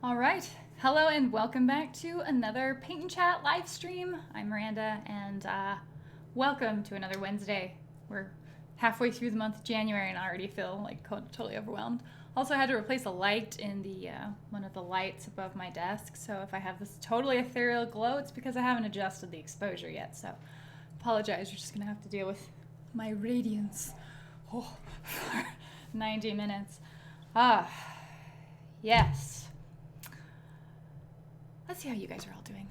All right. Hello and welcome back to another Paint and Chat live stream. I'm Miranda and welcome to another Wednesday. We're halfway through the month of January and I already feel like totally overwhelmed. Also, I had to replace a light in the one of the lights above my desk. So if I have this totally ethereal glow, it's because I haven't adjusted the exposure yet. So apologize. You're just going to have to deal with my radiance for 90 minutes. Yes. Let's see how you guys are all doing.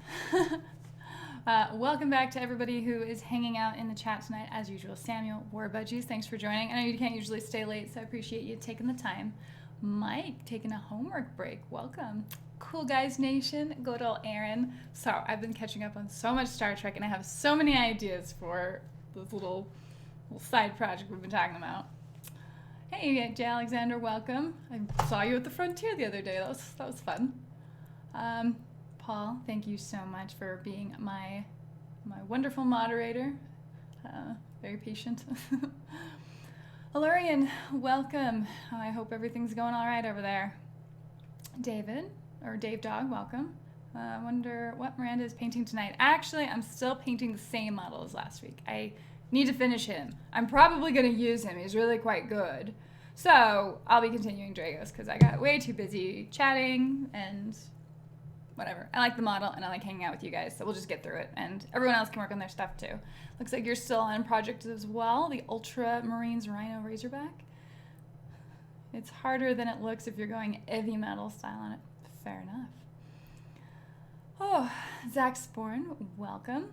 Welcome back to everybody who is hanging out in the chat tonight. As usual, Samuel, Warbudgies, thanks for joining. I know you can't usually stay late, so I appreciate you taking the time. Mike, taking a homework break, welcome. Cool Guys Nation, good old Aaron. So I've been catching up on so much Star Trek, and I have so many ideas for this little side project we've been talking about. Hey, J. Alexander, welcome. I saw you at the Frontier the other day. That was fun. Paul, thank you so much for being my wonderful moderator. Very patient. Alurian, welcome. I hope everything's going all right over there. David, or Dave Dog, welcome. I wonder what Miranda is painting tonight. Actually, I'm still painting the same model as last week. I need to finish him. I'm probably going to use him. He's really quite good. So I'll be continuing Dragos because I got way too busy chatting and whatever. I like the model and I like hanging out with you guys, so we'll just get through it. And everyone else can work on their stuff too. Looks like you're still on project as well, the Ultramarines Rhino Razorback. It's harder than it looks if you're going heavy metal style on it. Fair enough. Oh, Zach Sporn, welcome.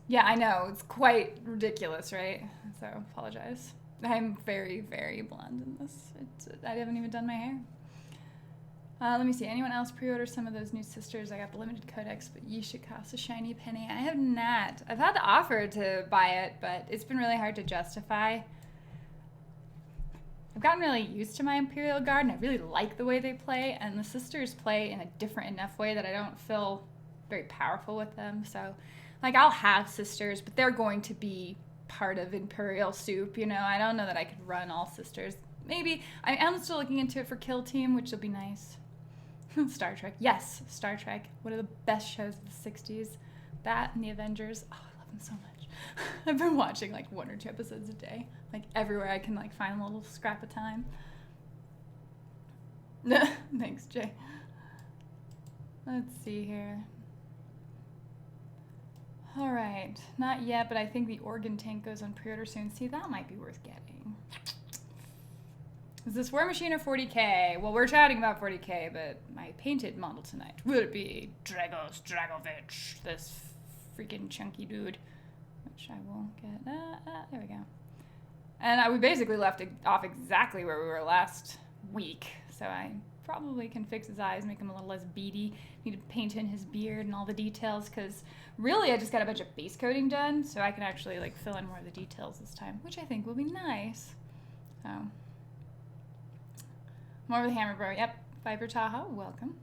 Yeah, I know, it's quite ridiculous, right? So apologize. I'm very, very blonde in this. I haven't even done my hair. Let me see. Anyone else pre-order some of those new sisters? I got the limited codex, but you should cost a shiny penny. I have not. I've had the offer to buy it, but it's been really hard to justify. I've gotten really used to my Imperial Guard, and I really like the way they play, and the sisters play in a different enough way that I don't feel very powerful with them. So, like, I'll have sisters, but they're going to be part of Imperial Soup, you know? I don't know that I could run all sisters. Maybe. I am still looking into it for Kill Team, which will be nice. Star Trek. Yes, Star Trek. One of the best shows of the 60s. That and the Avengers. Oh, I love them so much. I've been watching like 1 or 2 episodes a day. Like everywhere I can like find a little scrap of time. Thanks, Jay. Let's see here. All right. Not yet, but I think the organ tank goes on pre-order soon. See, that might be worth getting. Is this War Machine or 40K? Well, we're chatting about 40K, but my painted model tonight would be Dragos Dragovich, this freaking chunky dude, which I will get. There we go. And we basically left off exactly where we were last week, so I probably can fix his eyes, make him a little less beady. Need to paint in his beard and all the details, because really I just got a bunch of base coating done, so I can actually like fill in more of the details this time, which I think will be nice. So. More of the Hammer Bro. Yep. Viper Tahoe, welcome.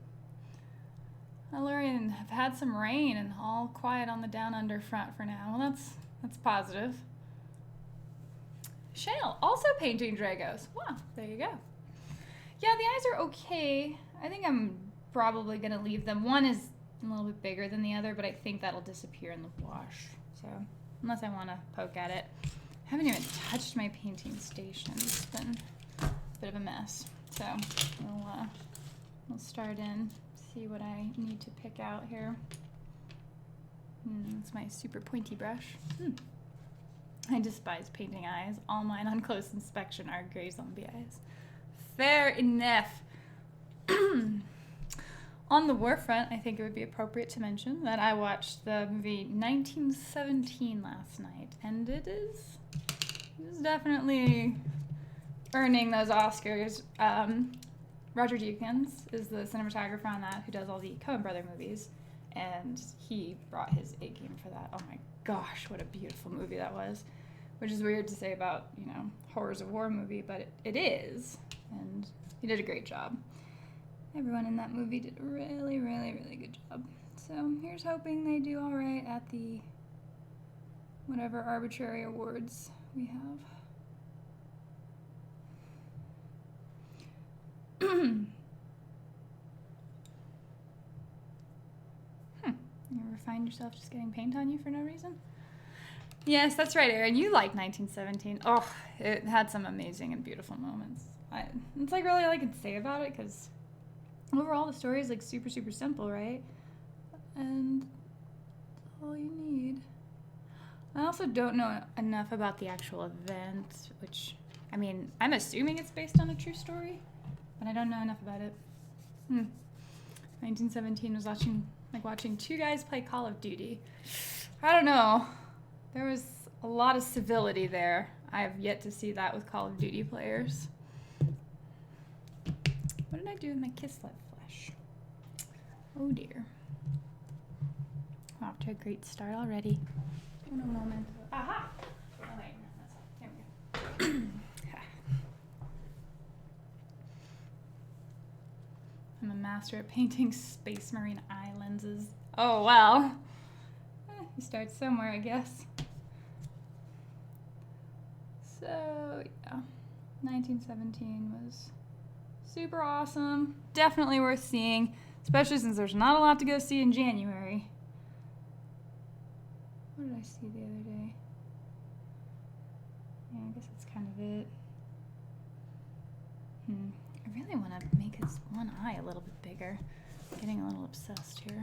Alurian, I've had some rain and all quiet on the down under front for now. Well, that's positive. Shale, also painting Dragos. Wow, there you go. Yeah, the eyes are okay. I think I'm probably going to leave them. One is a little bit bigger than the other, but I think that'll disappear in the wash. So, unless I want to poke at it. I haven't even touched my painting station. It's been a bit of a mess. So we'll start in, see what I need to pick out here. It's my super pointy brush. I despise painting eyes. All mine on close inspection are gray zombie eyes. Fair enough. On the war front, I think it would be appropriate to mention that I watched the movie 1917 last night, and it is definitely earning those Oscars. Roger Deakins is the cinematographer on that, who does all the Coen Brother movies, and he brought his A game for that. Oh my gosh, what a beautiful movie that was. Which is weird to say about, you know, horrors of war movie, but it is, and he did a great job. Everyone in that movie did a really, really, really good job. So here's hoping they do all right at the whatever arbitrary awards we have. find yourself just getting paint on you for no reason? Yes, that's right, Erin. You like 1917. Oh, it had some amazing and beautiful moments. It's like really all I can say about it because overall the story is like super, super simple, right? And that's all you need. I also don't know enough about the actual event, which, I mean, I'm assuming it's based on a true story, but I don't know enough about it. 1917 was watching two guys play Call of Duty. I don't know. There was a lot of civility there. I have yet to see that with Call of Duty players. What did I do with my Kislev flesh? Oh dear. We're off to a great start already. In a moment. Aha! Oh wait, no, there we go. I'm a master at painting Space Marine eye lenses. Oh well. You start somewhere, I guess. So yeah, 1917 was super awesome. Definitely worth seeing, especially since there's not a lot to go see in January. What did I see the other day? Yeah, I guess that's kind of it. I really want to make his one eye a little bit bigger. I'm getting a little obsessed here.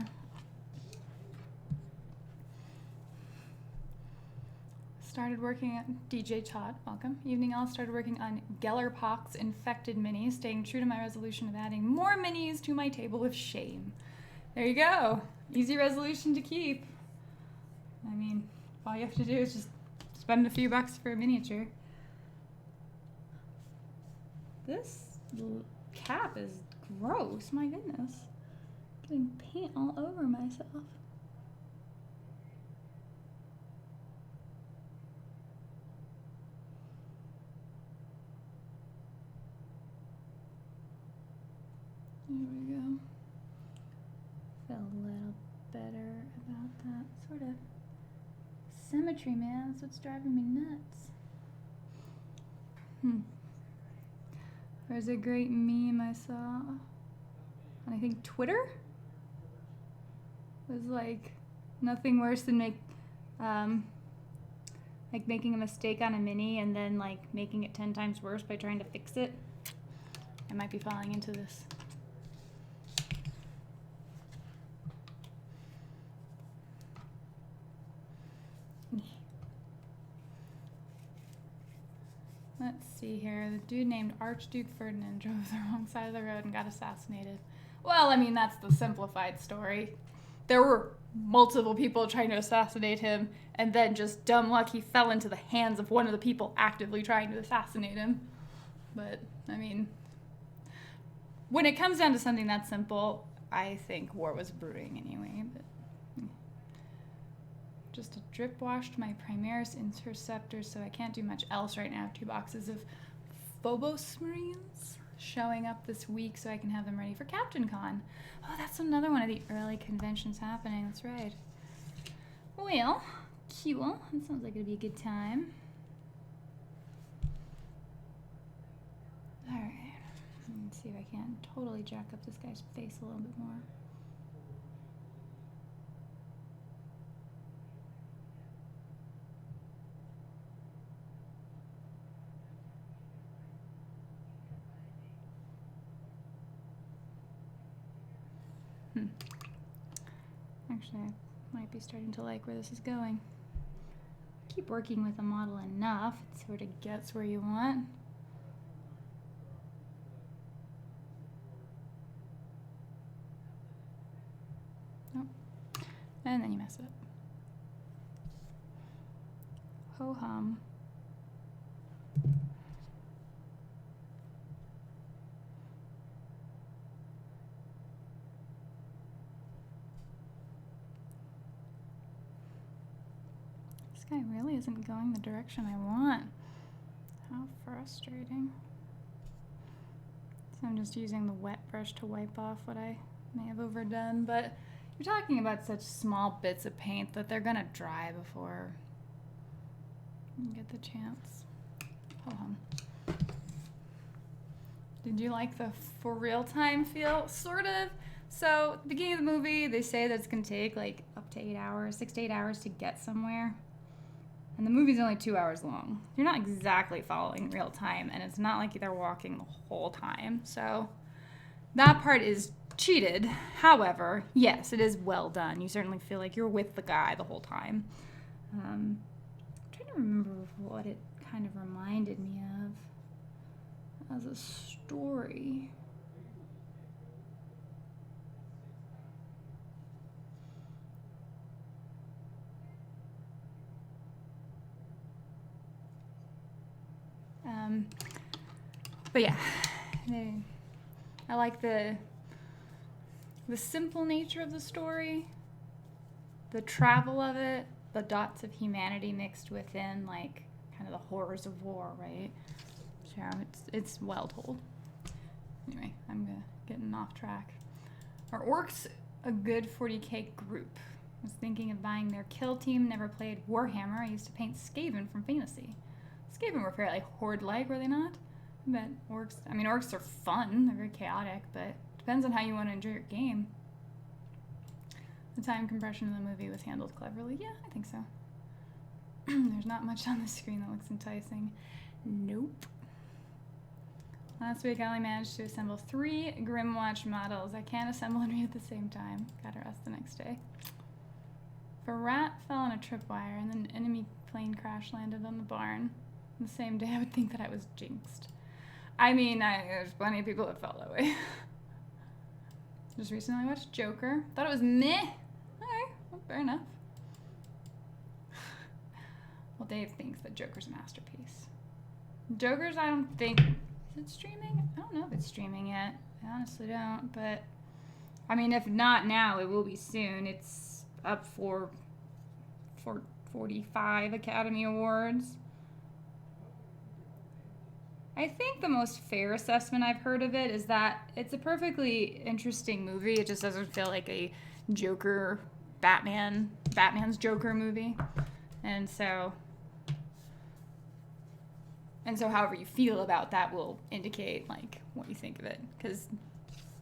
Started working at DJ Todd, welcome. Evening all, started working on Gellerpox infected minis, staying true to my resolution of adding more minis to my table of shame. There you go. Easy resolution to keep. I mean, all you have to do is just spend a few bucks for a miniature. This cap is gross, my goodness. Getting paint all over myself. There we go. Feel a little better about that sort of symmetry, man. That's what's driving me nuts. There's a great meme I saw on, I think, Twitter. It was like nothing worse than making a mistake on a mini and then like making it 10 times worse by trying to fix it. I might be falling into this. Let's see here. The dude named Archduke Ferdinand drove the wrong side of the road and got assassinated. Well, I mean, that's the simplified story. There were multiple people trying to assassinate him, and then just dumb luck, he fell into the hands of one of the people actively trying to assassinate him. But, I mean, when it comes down to something that simple, I think war was brewing anyway. But just drip washed my Primaris Interceptors, so I can't do much else right now. I have 2 boxes of Phobos Marines showing up this week so I can have them ready for Captain Con. Oh, that's another one of the early conventions happening. That's right. Well, cool. That sounds like it'll be a good time. All right. Let's see if I can totally jack up this guy's face a little bit more. Actually, I might be starting to like where this is going. Keep working with a model enough, it sort of gets where you want. Nope. And then you mess it up. Ho-hum. Guy really isn't going the direction I want. How frustrating. So I'm just using the wet brush to wipe off what I may have overdone, but you're talking about such small bits of paint that they're gonna dry before you get the chance. Hold on. Did you like the for real time feel? Sort of. So, at the beginning of the movie, they say that it's going to take like up to 8 hours, 6 to 8 hours to get somewhere. And the movie's only 2 hours long. You're not exactly following real time, and it's not like they're walking the whole time. So, that part is cheated. However, yes, it is well done. You certainly feel like you're with the guy the whole time. I'm trying to remember what it kind of reminded me of as a story. But yeah, I like the simple nature of the story, the travel of it, the dots of humanity mixed within like kind of the horrors of war, right? So it's well told. Anyway, I'm getting off track. Are orcs a good 40k group? I was thinking of buying their kill team. Never played Warhammer. I used to paint Skaven from Fantasy. Skaven were fairly horde-like, were they not? But orcs are fun. They're very chaotic, but depends on how you want to enjoy your game. The time compression of the movie was handled cleverly. Yeah, I think so. There's not much on the screen that looks enticing. Nope. Last week I only managed to assemble 3 Grimwatch models. I can't assemble and read at the same time. Gotta rest the next day. If a rat fell on a tripwire and then an enemy plane crash landed on the barn the same day, I would think that I was jinxed. I mean, there's plenty of people that felt that way. Just recently watched Joker. Thought it was meh. Okay, well, fair enough. Well, Dave thinks that Joker's a masterpiece. Joker's, I don't think... Is it streaming? I don't know if it's streaming yet. I honestly don't, but... I mean, if not now, it will be soon. It's up for 45 Academy Awards. I think the most fair assessment I've heard of it is that it's a perfectly interesting movie. It just doesn't feel like a Joker, Batman's Joker movie. And so however you feel about that will indicate, like, what you think of it. Because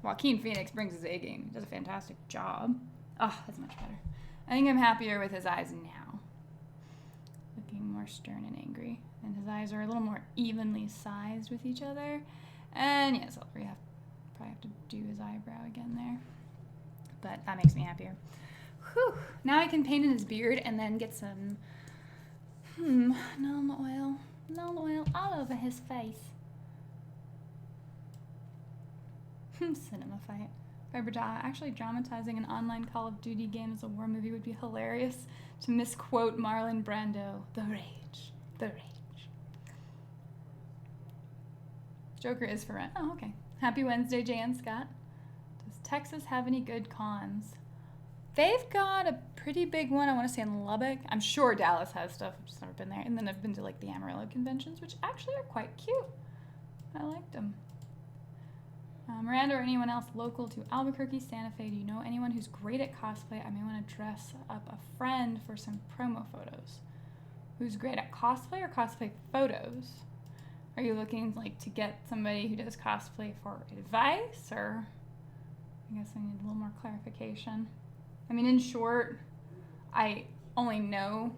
Joaquin Phoenix brings his A game. He does a fantastic job. Oh, that's much better. I think I'm happier with his eyes now. Looking more stern and angry. And his eyes are a little more evenly sized with each other. And yes, I'll probably have to do his eyebrow again there. But that makes me happier. Whew. Now I can paint in his beard and then get some Null oil all over his face. Cinema fight. Actually dramatizing an online Call of Duty game as a war movie would be hilarious. To misquote Marlon Brando, the rage. Joker is for rent. Oh, okay. Happy Wednesday, Jan Scott. Does Texas have any good cons? They've got a pretty big one, I want to say, in Lubbock. I'm sure Dallas has stuff. I've just never been there. And then I've been to, like, the Amarillo conventions, which actually are quite cute. I liked them. Miranda or anyone else local to Albuquerque, Santa Fe, do you know anyone who's great at cosplay? I may want to dress up a friend for some promo photos. Who's great at cosplay or cosplay photos? Are you looking, like, to get somebody who does cosplay for advice, or I guess I need a little more clarification. I mean, in short, I only know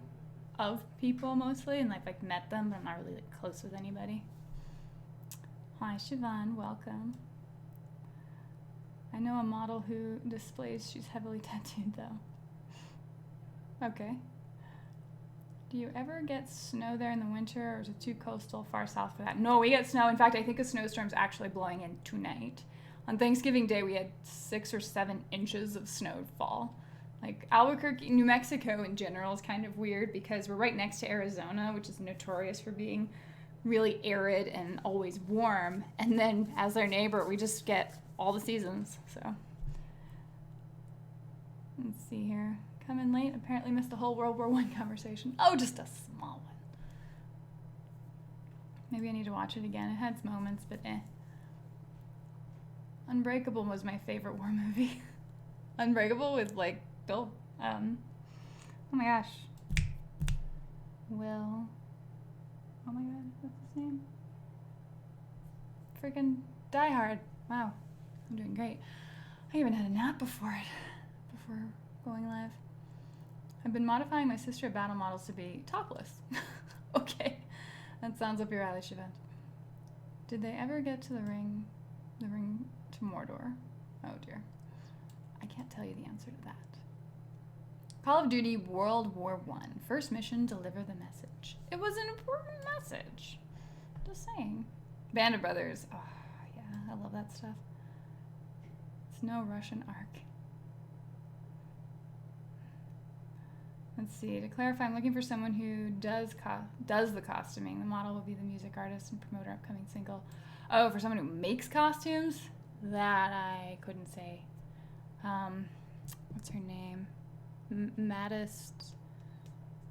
of people mostly, and I've like met them, but I'm not really like close with anybody. Hi, Siobhan, welcome. I know a model who displays she's heavily tattooed, though. Okay. Do you ever get snow there in the winter, or is it too coastal, far south for that? No, we get snow. In fact, I think a snowstorm's actually blowing in tonight. On Thanksgiving Day, we had 6 or 7 inches of snowfall. Like, Albuquerque, New Mexico in general is kind of weird because we're right next to Arizona, which is notorious for being really arid and always warm. And then, as their neighbor, we just get all the seasons, so. Let's see here. Come in late, apparently missed the whole World War I conversation. Oh, just a small one. Maybe I need to watch it again. It had its moments, but eh. Unbreakable was my favorite war movie. Unbreakable with, like, Bill, oh my gosh. Oh my god, what's his name? Freaking Die Hard. Wow, I'm doing great. I even had a nap before going live. I've been modifying my sister battle models to be topless. Okay, that sounds up your alley, Shavent. Did they ever get to the ring to Mordor? Oh dear. I can't tell you the answer to that. Call of Duty World War I. First mission, deliver the message. It was an important message. Just saying. Band of Brothers. Oh, yeah, I love that stuff. It's no Russian arc. Let's see. To clarify, I'm looking for someone who does the costuming. The model will be the music artist and promote our upcoming single. Oh, for someone who makes costumes? That I couldn't say. What's her name?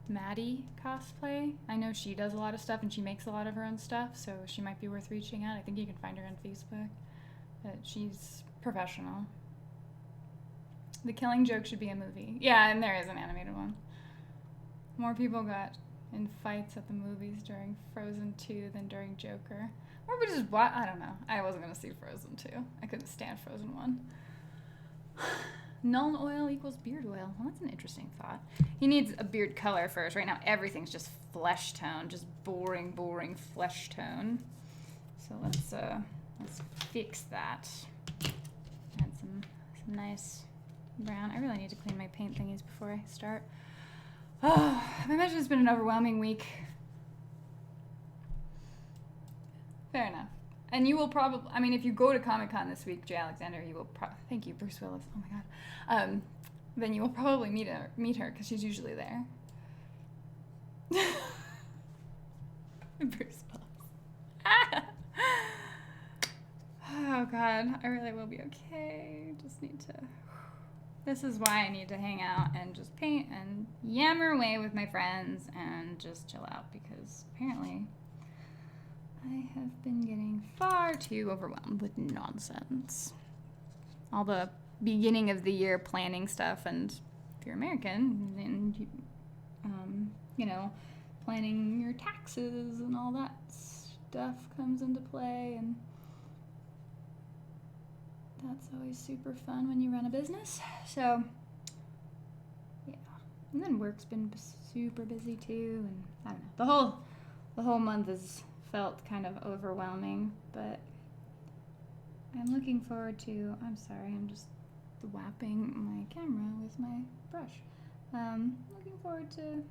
Maddie Cosplay. I know she does a lot of stuff and she makes a lot of her own stuff, so she might be worth reaching out. I think you can find her on Facebook. But she's professional. The Killing Joke should be a movie. Yeah, and there is an animated one. More people got in fights at the movies during Frozen 2 than during Joker. Or we just watch. I don't know. I wasn't going to see Frozen 2. I couldn't stand Frozen 1. Nuln oil equals beard oil. Well, that's an interesting thought. He needs a beard color first. Right now, everything's just flesh tone. Just boring flesh tone. So let's fix that. Add some nice brown. I really need to clean my paint thingies before I start. Oh, I imagine it's been an overwhelming week. Fair enough. And you will probably, I mean, if you go to Comic-Con this week, Jay Alexander, you will thank you, Bruce Willis. Oh my God. Then you will probably meet her because she's usually there. Bruce Willis. Oh God, I really will be okay. Just need to. This is why I need to hang out and just paint and yammer away with my friends and just chill out, because apparently I have been getting far too overwhelmed with nonsense. All the beginning of the year planning stuff, and if you're American, then planning your taxes and all that stuff comes into play, and that's always super fun when you run a business. So, yeah. And then work's been super busy too, and I don't know. The whole month has felt kind of overwhelming, but I'm looking forward to. I'm sorry, I'm just whapping my camera with my brush. Looking forward to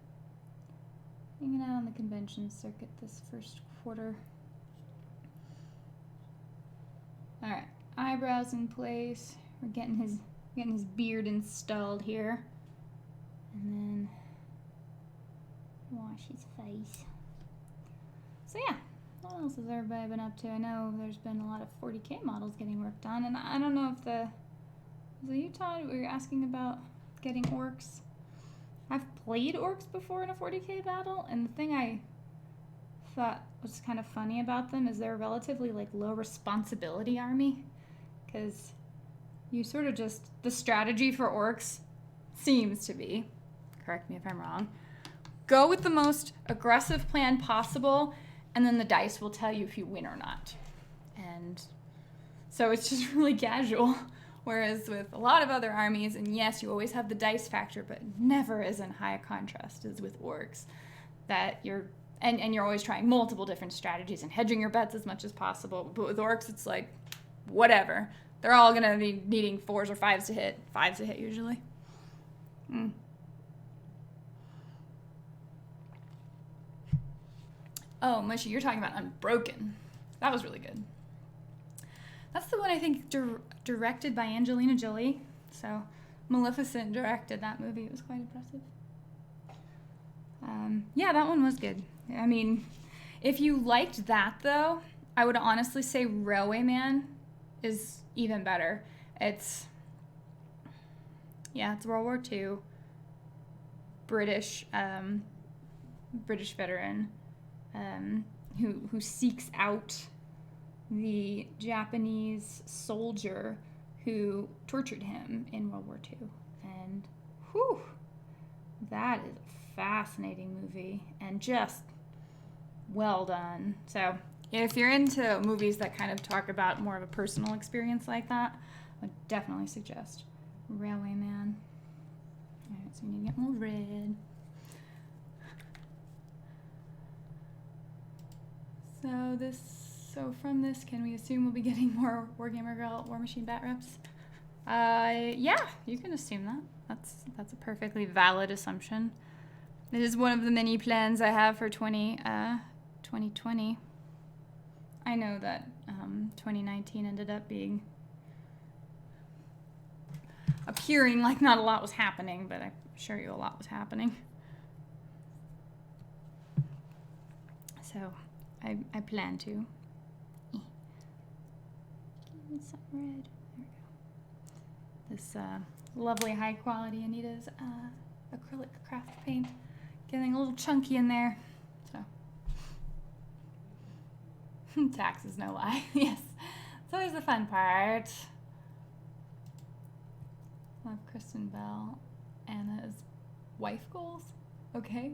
hanging out on the convention circuit this first quarter. All right. Eyebrows in place. We're getting his beard installed here, and then wash his face. So yeah, what else has everybody been up to? I know there's been a lot of 40K models getting worked on, and I don't know if was it you, Todd, we were asking about getting orcs. I've played orcs before in a 40K battle, and the thing I thought was kind of funny about them is they're a relatively low responsibility army. Because you sort of just, the strategy for orcs seems to be, correct me if I'm wrong, go with the most aggressive plan possible, and then the dice will tell you if you win or not. And so it's just really casual. Whereas with a lot of other armies, and yes, you always have the dice factor, but never as in high contrast as with orcs, that you're always trying multiple different strategies and hedging your bets as much as possible. But with orcs, it's like, whatever. They're all going to be needing 4s or 5s to hit. 5s to hit, usually. Oh, Mushy, you're talking about Unbroken. That was really good. That's the one I think directed by Angelina Jolie. So Maleficent directed that movie. It was quite impressive. Yeah, that one was good. I mean, if you liked that, though, I would honestly say Railway Man is even better. It's World War II, British veteran who seeks out the Japanese soldier who tortured him in World War II. And whew, that is a fascinating movie and just well done. So if you're into movies that kind of talk about more of a personal experience like that, would definitely suggest Railway Man. All right, so we need to get more red. So from this, can we assume we'll be getting more Wargamer Girl War Machine bat reps? Yeah, you can assume that. That's a perfectly valid assumption. It is one of the many plans I have for 2020. I know that 2019 ended up appearing like not a lot was happening, but I assure you a lot was happening. So I plan to. Give me some red. There we go. This lovely high quality Anita's acrylic craft paint getting a little chunky in there. So taxes, no lie. Yes, it's always the fun part. Love Kristen Bell. Anna's wife goals. Okay.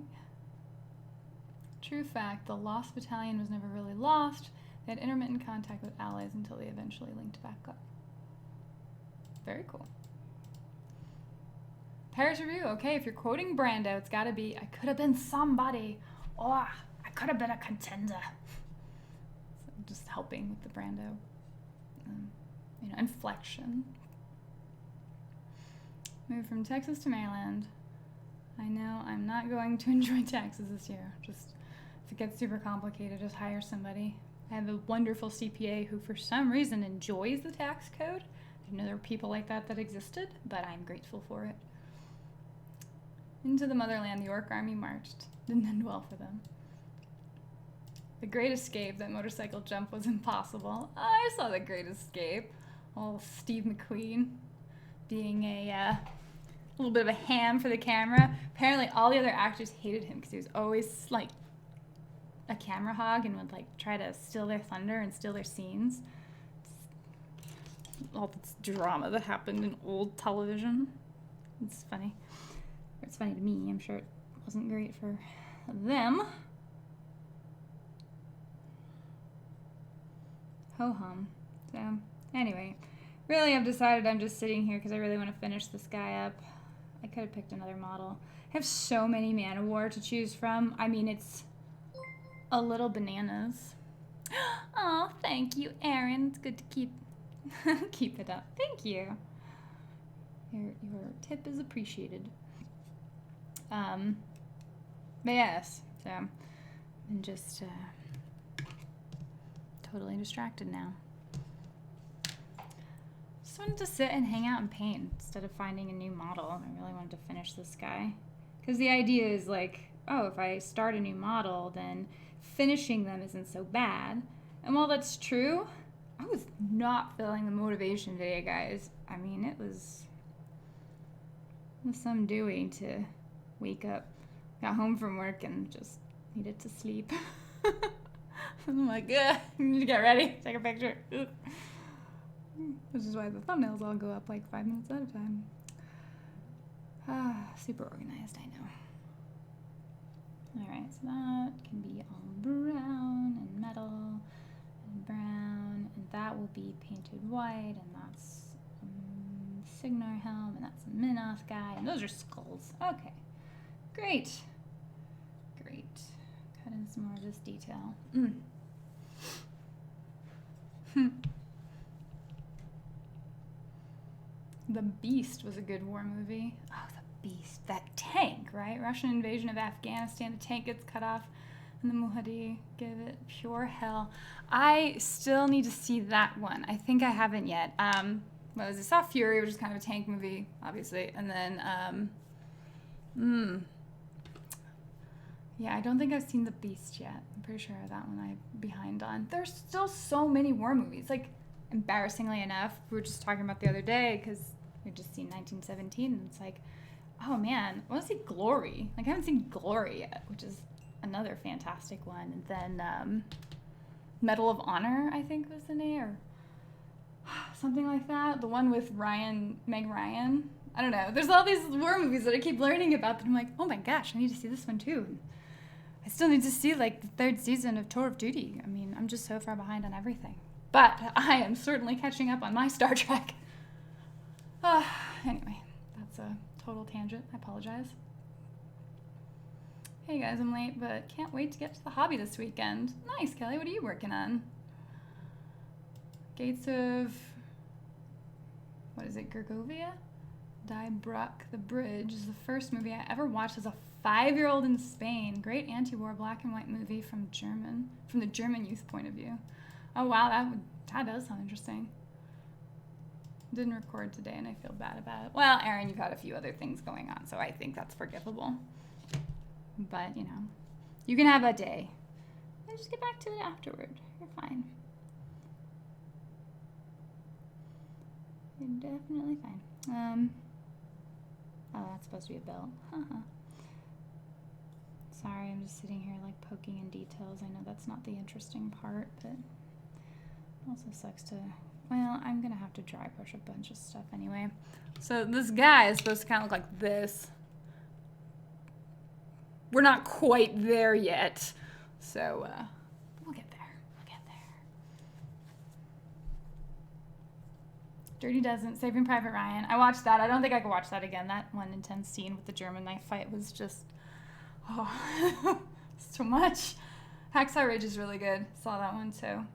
True fact, the Lost Battalion was never really lost. They had intermittent contact with allies until they eventually linked back up. Very cool. Paris Review. Okay, if you're quoting Brando, it's gotta be, I could have been somebody. Or I could have been a contender. So just helping with the Brando, inflection. Move from Texas to Maryland. I know I'm not going to enjoy taxes this year. Just, if it gets super complicated, just hire somebody. I have a wonderful CPA who for some reason enjoys the tax code. I didn't know there were people like that existed, but I'm grateful for it. Into the motherland, the Orc army marched. Didn't end well for them. The Great Escape, that motorcycle jump was impossible. I saw The Great Escape. Old Steve McQueen being a little bit of a ham for the camera. Apparently all the other actors hated him because he was always like a camera hog and would like try to steal their thunder and steal their scenes. All this drama that happened in old television. It's funny. It's funny to me. I'm sure it wasn't great for them. Ho-hum. So, anyway. Really, I've decided I'm just sitting here because I really want to finish this guy up. I could have picked another model. I have so many Man-O-War to choose from. I mean, it's a little bananas. Oh, thank you, Erin. It's good to keep it up. Thank you. Your tip is appreciated. But yes, so I'm just totally distracted now. Just wanted to sit and hang out and paint instead of finding a new model. I really wanted to finish this guy. Because the idea is like, oh, if I start a new model, then finishing them isn't so bad. And while that's true, I was not feeling the motivation today, guys. I mean, it was some doing to wake up. Got home from work and just needed to sleep. I'm like, ugh, I need to get ready, take a picture. Ugh. Which is why the thumbnails all go up like 5 minutes at a time. Super organized, I know. Alright, so that can be all brown and metal and brown, and that will be painted white, and that's Signar helm, and that's a Minoth guy, and those are skulls. Okay, great. Great. Cut in some more of this detail. The Beast was a good war movie. Oh, The Beast. That tank, right? Russian invasion of Afghanistan. The tank gets cut off and the Mujahideen give it pure hell. I still need to see that one. I think I haven't yet. What was it? I saw Fury, which is kind of a tank movie, obviously. And then, yeah, I don't think I've seen The Beast yet. I'm pretty sure that one I'm behind on. There's still so many war movies. Like, embarrassingly enough, we were just talking about the other day because we've just seen 1917, and it's like, oh man, I want to see Glory. Like, I haven't seen Glory yet, which is another fantastic one. And then Medal of Honor, I think was the name, or something like that. The one with Meg Ryan. I don't know. There's all these war movies that I keep learning about that I'm like, oh my gosh, I need to see this one too. And I still need to see like the 3rd season of Tour of Duty. I mean, I'm just so far behind on everything. But I am certainly catching up on my Star Trek. Anyway, that's a total tangent. I apologize. Hey guys, I'm late, but can't wait to get to the hobby this weekend. Nice, Kelly. What are you working on? Gates of... what is it, Gergovia? Die Bruck, The Bridge is the first movie I ever watched as a 5-year-old in Spain. Great anti-war black and white movie from the German youth point of view. Oh wow, that does sound interesting. Didn't record today and I feel bad about it. Well, Erin, you've had a few other things going on, so I think that's forgivable. But, you know, you can have a day. And just get back to it afterward. You're fine. You're definitely fine. Oh, that's supposed to be a belt. Sorry, I'm just sitting here, like, poking in details. I know that's not the interesting part, but it also sucks to... Well, I'm going to have to dry brush a bunch of stuff anyway. So this guy is supposed to kind of look like this. We're not quite there yet. So, we'll get there. We'll get there. Dirty Dozen, Saving Private Ryan. I watched that. I don't think I could watch that again. That one intense scene with the German knife fight was just... oh, it's too much. Hacksaw Ridge is really good. Saw that one too.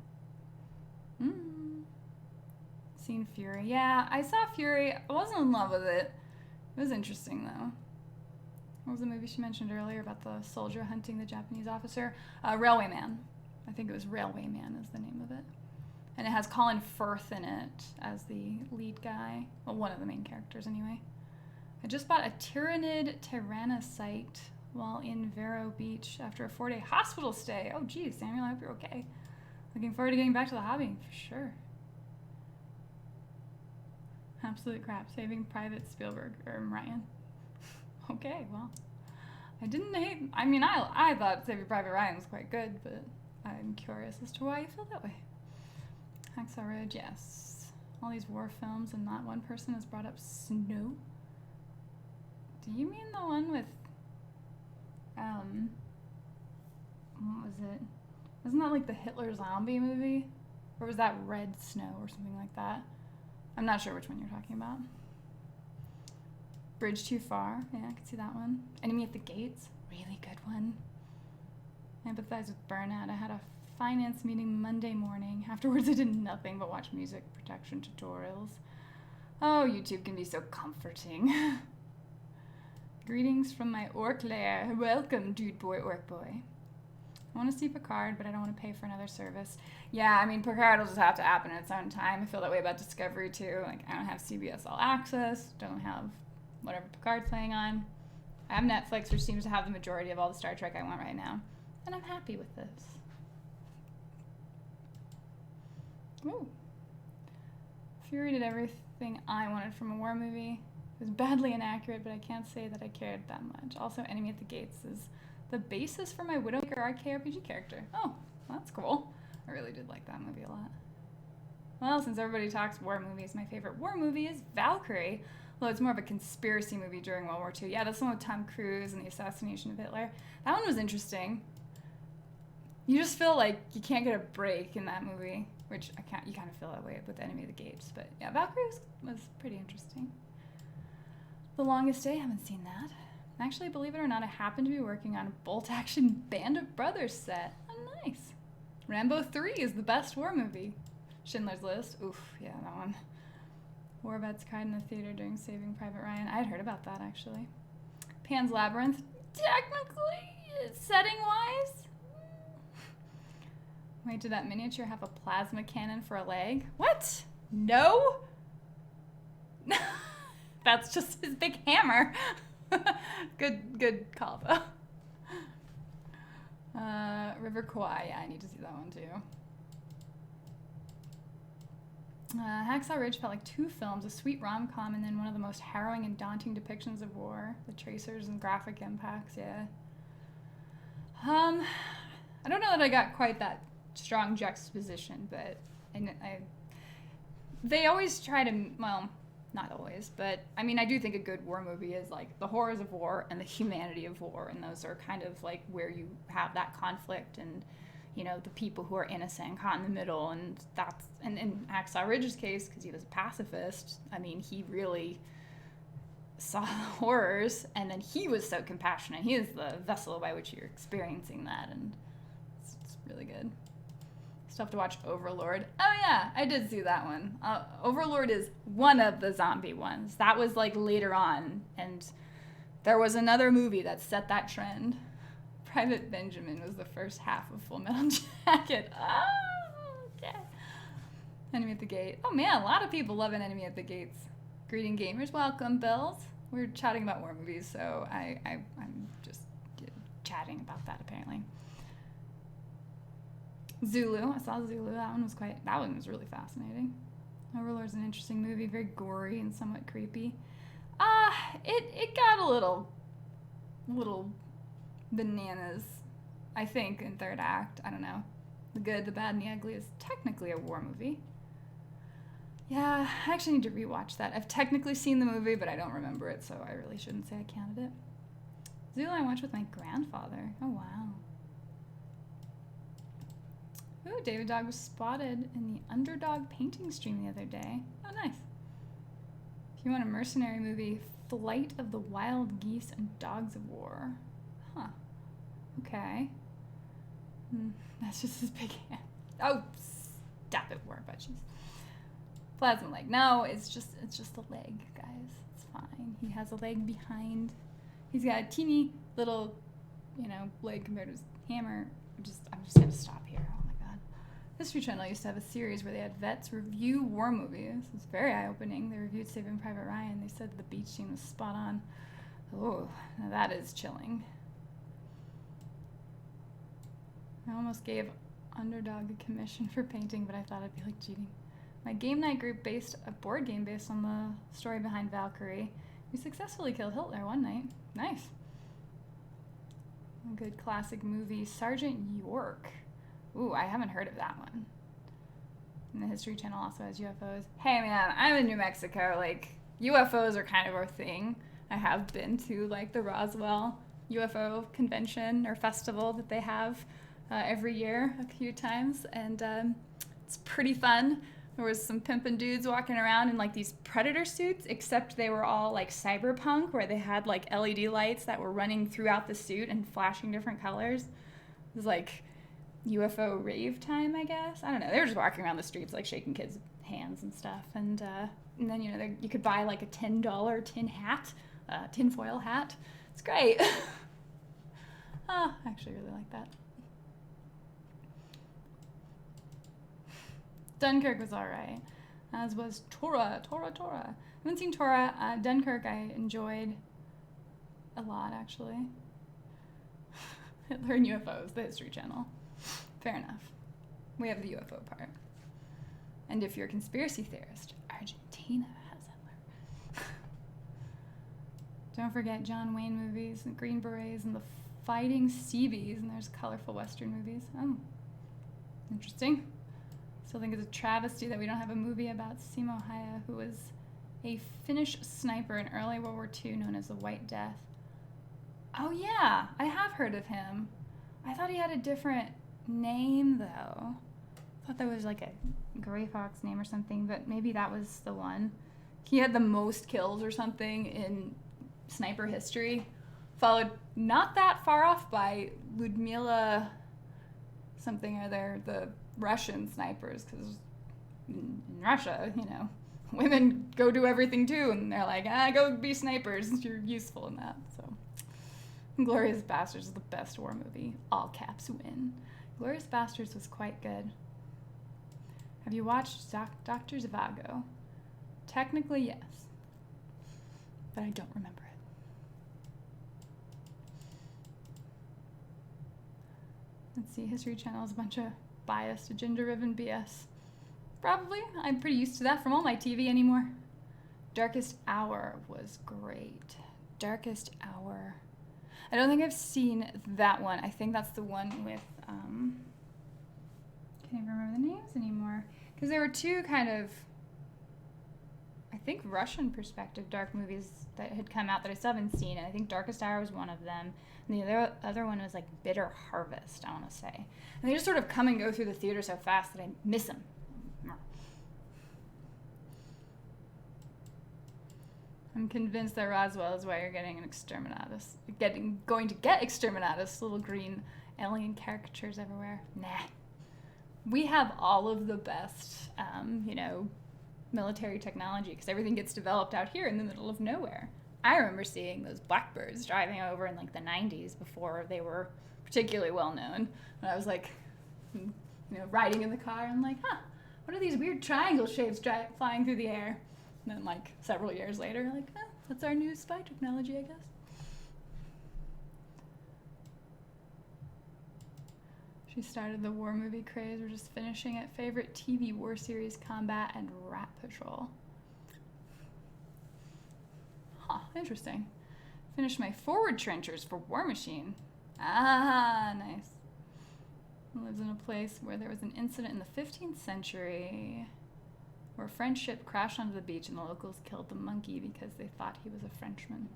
Seen Fury. Yeah, I saw Fury. I wasn't in love with it. It was interesting though. What was the movie she mentioned earlier about the soldier hunting the Japanese officer? Railway Man. I think it was Railway Man is the name of it. And it has Colin Firth in it as the lead guy. Well, one of the main characters anyway. I just bought a Tyrannid Tyrannocyte while in Vero Beach after a 4-day hospital stay. Oh geez, Samuel, I hope you're okay. Looking forward to getting back to the hobby, for sure. Absolute crap. Saving Private Spielberg, or Ryan. Okay, well, I didn't hate... I mean, I thought Saving Private Ryan was quite good, but I'm curious as to why you feel that way. Hacksaw Ridge, yes. All these war films and not one person has brought up Snow. Do you mean the one with... what was it? Wasn't that like the Hitler zombie movie? Or was that Red Snow or something like that? I'm not sure which one you're talking about. Bridge Too Far. Yeah, I could see that one. Enemy at the Gates. Really good one. I empathize with burnout. I had a finance meeting Monday morning. Afterwards, I did nothing but watch music protection tutorials. Oh, YouTube can be so comforting. Greetings from my orc lair. Welcome, dude boy, orc boy. I want to see Picard, but I don't want to pay for another service. Yeah, I mean, Picard will just have to happen in its own time. I feel that way about Discovery, too. Like, I don't have CBS All Access, don't have whatever Picard's playing on. I have Netflix, which seems to have the majority of all the Star Trek I want right now. And I'm happy with this. Ooh. Fury did everything I wanted from a war movie. It was badly inaccurate, but I can't say that I cared that much. Also, Enemy at the Gates is the basis for my Widowmaker RKRPG character. Oh, well, that's cool. I really did like that movie a lot. Well, since everybody talks war movies, my favorite war movie is Valkyrie. Although it's more of a conspiracy movie during World War II. Yeah, that's the one with Tom Cruise and the assassination of Hitler. That one was interesting. You just feel like you can't get a break in that movie, which you kind of feel that way with Enemy of the Gates. But yeah, Valkyrie was pretty interesting. The Longest Day, I haven't seen that. Actually, believe it or not, I happen to be working on a bolt-action Band of Brothers set. Oh, nice. Rambo 3 is the best war movie. Schindler's List. Oof, yeah, that one. War Vets cried in the theater during Saving Private Ryan. I had heard about that, actually. Pan's Labyrinth. Technically, setting-wise. Wait, did that miniature have a plasma cannon for a leg? What? No? That's just his big hammer. Good call, though. River Kwai. Yeah, I need to see that one, too. Hacksaw Ridge felt like 2 films, a sweet rom-com and then one of the most harrowing and daunting depictions of war. The tracers and graphic impacts, yeah. I don't know that I got quite that strong juxtaposition, but they always try to, well, not always, but I mean, I do think a good war movie is like the horrors of war and the humanity of war, and those are kind of like where you have that conflict and, you know, the people who are innocent and caught in the middle. And that's, and in Hacksaw Ridge's case, because he was a pacifist, I mean, he really saw the horrors, and then he was so compassionate. He is the vessel by which you're experiencing that, and it's really good. Still have to watch Overlord. Oh yeah, I did see that one. Overlord is one of the zombie ones. That was like later on, and there was another movie that set that trend. Private Benjamin was the first half of Full Metal Jacket. Oh, okay. Enemy at the Gate. Oh man, a lot of people love an Enemy at the Gates. Greeting gamers, welcome, Bills. We're chatting about war movies, so I'm just chatting about that apparently. Zulu, I saw Zulu. That one was really fascinating. Overlord's an interesting movie, very gory and somewhat creepy. It got a little bananas, I think, in third act. I don't know. The Good, the Bad, and the Ugly is technically a war movie. Yeah, I actually need to rewatch that. I've technically seen the movie, but I don't remember it, so I really shouldn't say I counted it. Zulu I watched with my grandfather. Oh, wow. Ooh, David Dog was spotted in the Underdog painting stream the other day. Oh, nice. If you want a mercenary movie, Flight of the Wild Geese and Dogs of War. Huh. Okay. That's just his big hand. Oh, stop it, War Budgies. Plasma leg. No, it's just a leg, guys. It's fine. He has a leg behind. He's got a teeny little, leg compared to his hammer. I'm just gonna stop here. Oh my god. History Channel used to have a series where they had vets review war movies. It was very eye-opening. They reviewed Saving Private Ryan. They said the beach scene was spot on. Oh, now that is chilling. I almost gave Underdog a commission for painting, but I thought it'd be like cheating. My game night group based a board game based on the story behind Valkyrie. We successfully killed Hitler one night. Nice. A good classic movie, Sergeant York. Ooh, I haven't heard of that one. And the History Channel also has UFOs. Hey man, I'm in New Mexico. Like, UFOs are kind of our thing. I have been to like the Roswell UFO convention or festival that they have every year a few times, and it's pretty fun. There was some pimpin' dudes walking around in like these Predator suits, except they were all like cyberpunk, where they had like LED lights that were running throughout the suit and flashing different colors. It was like UFO rave time, I guess. I don't know. They were just walking around the streets like shaking kids' hands and stuff. And then, you could buy like a $10 tinfoil hat. It's great. I actually really like that. Dunkirk was alright, as was Tora. I haven't seen Tora. Dunkirk I enjoyed a lot, actually. Hitler and UFOs, the History Channel. Fair enough. We have the UFO part. And if you're a conspiracy theorist, Argentina has Hitler. Don't forget John Wayne movies, and Green Berets, and the Fighting Seabees, and there's colorful Western movies. Oh, interesting. Still think it's a travesty that we don't have a movie about Simo Häyhä, who was a Finnish sniper in early World War II known as the White Death. Oh yeah, I have heard of him. I thought he had a different name though. I thought that was like a Gray Fox name or something, but maybe that was the one. He had the most kills or something in sniper history, followed not that far off by Ludmila something or other, the Russian snipers, because in Russia, women go do everything too, and they're like, go be snipers, you're useful in that. So Inglourious Basterds is the best war movie. All caps win. Inglourious Basterds was quite good. Have you watched Dr. Zhivago? Technically, yes, but I don't remember it. Let's see, History Channel is a bunch of biased, agenda-driven BS. Probably. I'm pretty used to that from all my TV anymore. Darkest Hour was great. Darkest Hour. I don't think I've seen that one. I think that's the one with, can't even remember the names anymore. Because there were two kind of, I think, Russian perspective dark movies that had come out that I still haven't seen. And I think Darkest Hour was one of them. And the other one was like Bitter Harvest, I want to say. And they just sort of come and go through the theater so fast that I miss them. I'm convinced that Roswell is why you're getting an Exterminatus. Going to get Exterminatus, little green alien caricatures everywhere. Nah. We have all of the best, military technology because everything gets developed out here in the middle of nowhere. I remember seeing those blackbirds driving over in like the 90s before they were particularly well known. And I was like, riding in the car and I'm like, what are these weird triangle shapes flying through the air? And then like several years later, like, that's our new spy technology, I guess. She started the war movie craze. We're just finishing it. Favorite TV war series, Combat and Rat Patrol. Interesting. Finished my Forward Trenchers for War Machine. Nice. Lives in a place where there was an incident in the 15th century where a French ship crashed onto the beach and the locals killed the monkey because they thought he was a Frenchman.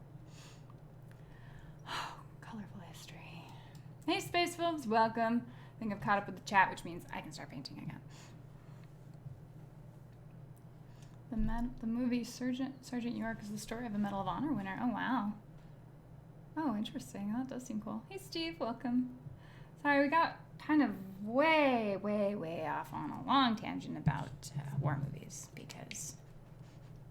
Colorful history. Hey, Space Films, welcome. I think I've caught up with the chat, which means I can start painting again. The movie Sergeant York is the story of a Medal of Honor winner. Oh, wow. Oh, interesting. That does seem cool. Hey, Steve, welcome. Sorry, we got kind of way off on a long tangent about war movies because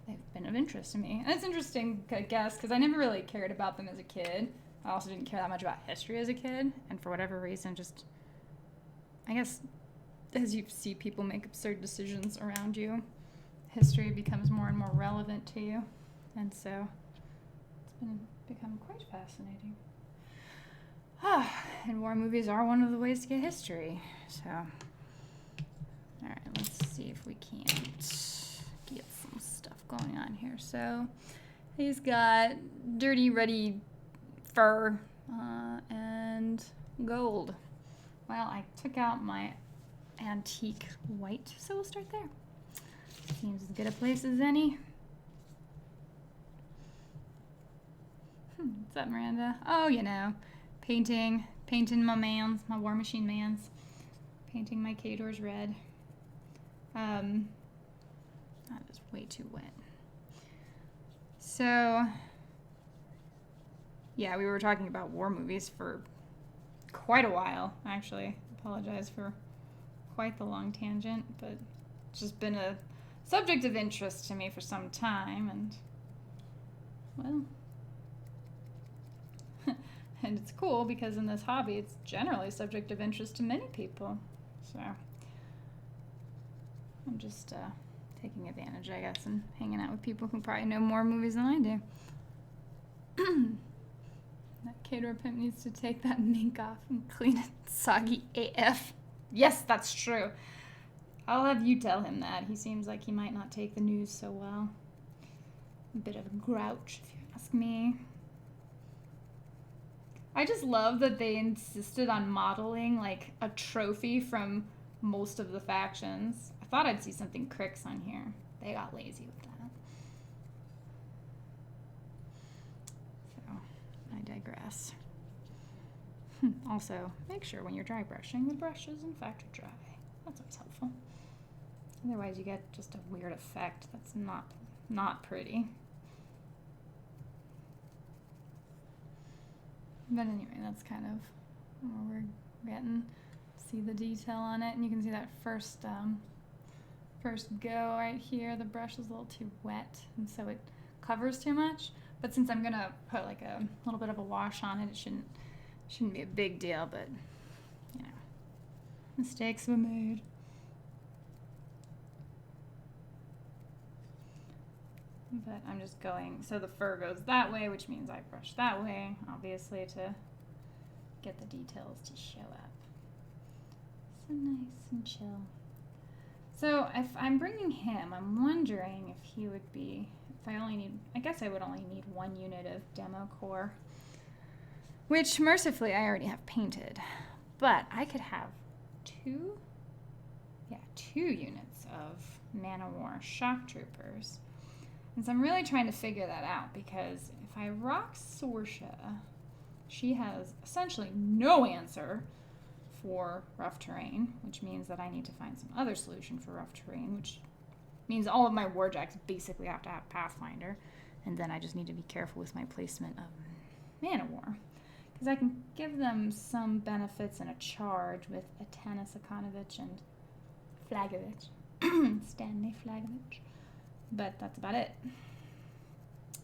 they've been of interest to me. And it's interesting, I guess, because I never really cared about them as a kid. I also didn't care that much about history as a kid. And for whatever reason, just, I guess, as you see people make absurd decisions around you, history becomes more and more relevant to you. And so it's become quite fascinating. And war movies are one of the ways to get history. So, all right, let's see if we can't get some stuff going on here. So, he's got dirty, ruddy fur and gold. Well, I took out my antique white, so we'll start there. Seems as good a place as any. What's up, Miranda? Oh, painting my War Machine mans. Painting my Kador's red. That is way too wet. So, yeah, we were talking about war movies for quite a while, actually. Apologize for quite the long tangent, but it's just been a subject of interest to me for some time, and, well, and it's cool because in this hobby, it's generally a subject of interest to many people. So I'm just taking advantage, I guess, and hanging out with people who probably know more movies than I do. That Kador pimp needs to take that mink off and clean it soggy AF. Yes, that's true. I'll have you tell him that. He seems like he might not take the news so well. A bit of a grouch, if you ask me. I just love that they insisted on modeling, like, a trophy from most of the factions. I thought I'd see something Crix on here. They got lazy with that. So, I digress. Also, make sure when you're dry brushing, the brush is in fact dry. That's always helpful. Otherwise, you get just a weird effect that's not pretty. But anyway, that's kind of where we're getting. See the detail on it, and you can see that first go right here. The brush is a little too wet, and so it covers too much. But since I'm gonna put like a little bit of a wash on it, it shouldn't be a big deal. But mistakes were made. But I'm just going, so the fur goes that way, which means I brush that way, obviously, to get the details to show up. So nice and chill. So if I'm bringing him, I'm wondering if he would be, I guess I would only need one unit of demo core, which mercifully I already have painted. But I could have two units of Man-O-War shock troopers. And so I'm really trying to figure that out, because if I rock Sorsha, she has essentially no answer for rough terrain, which means that I need to find some other solution for rough terrain, which means all of my warjacks basically have to have Pathfinder. And then I just need to be careful with my placement of Mana War, because I can give them some benefits and a charge with Atanas Akanovich and Flagovich. Stanley Flagovich. But that's about it.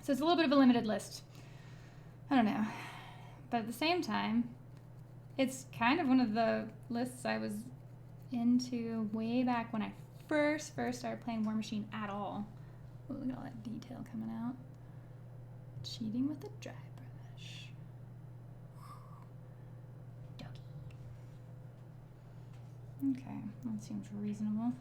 So it's a little bit of a limited list. I don't know. But at the same time, it's kind of one of the lists I was into way back when I first started playing War Machine at all. Ooh, look at all that detail coming out. Cheating with a dry brush. Doggy. Okay, that seems reasonable.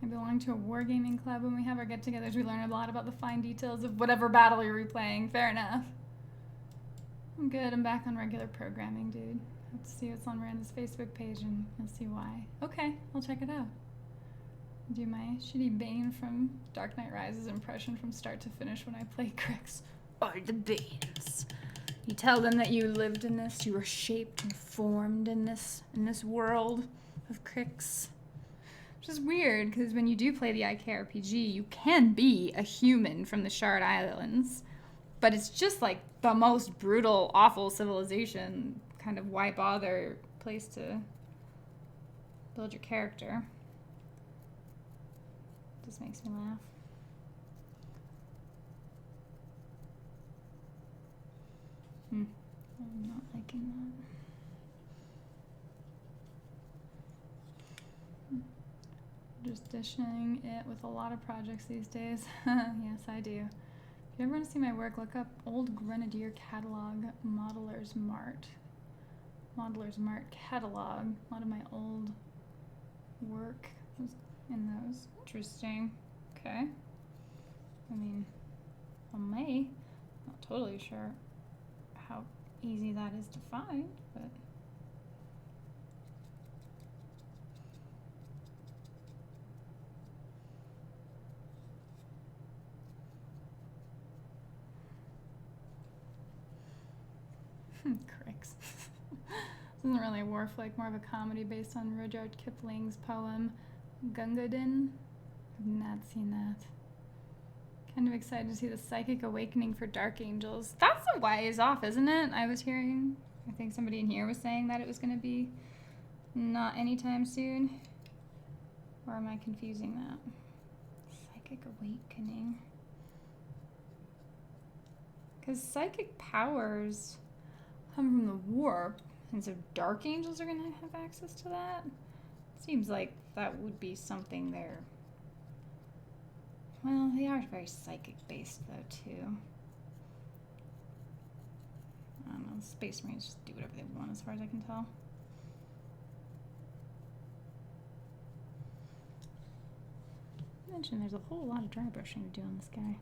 I belong to a wargaming club. When we have our get-togethers, we learn a lot about the fine details of whatever battle you're replaying. Fair enough. I'm good. I'm back on regular programming, dude. Let's see what's on Miranda's Facebook page, and you'll see why. Okay, I'll check it out. Do my shitty Bane from Dark Knight Rises impression from start to finish when I play Crix. Or the Banes. You tell them that you lived in this, you were shaped and formed in this world of Crix. Which is weird, because when you do play the IKRPG, you can be a human from the Shard Islands, but it's just like the most brutal, awful civilization. Kind of why bother place to build your character. Just makes me laugh. I'm not liking that. Just dishing it with a lot of projects these days. Yes, I do. If you ever want to see my work, look up Old Grenadier Catalog Modeler's Mart. Modeler's Mart Catalog. A lot of my old work was in those. Interesting. Okay. I mean, I may. Not totally sure how easy that is to find, but... Crix. This isn't really a war flick, more of a comedy based on Rudyard Kipling's poem Gungadin. I've not seen that. Kind of excited to see the Psychic Awakening for Dark Angels. That's a ways off, isn't it? I was hearing, I think somebody in here was saying that it was going to be not anytime soon. Or am I confusing that? Psychic Awakening. Because psychic powers come from the warp, and so Dark Angels are going to have access to that? Seems like that would be something they're... Well, they are very psychic-based, though, too. I don't know, Space Marines just do whatever they want, as far as I can tell. I mentioned there's a whole lot of dry brushing to do on this guy.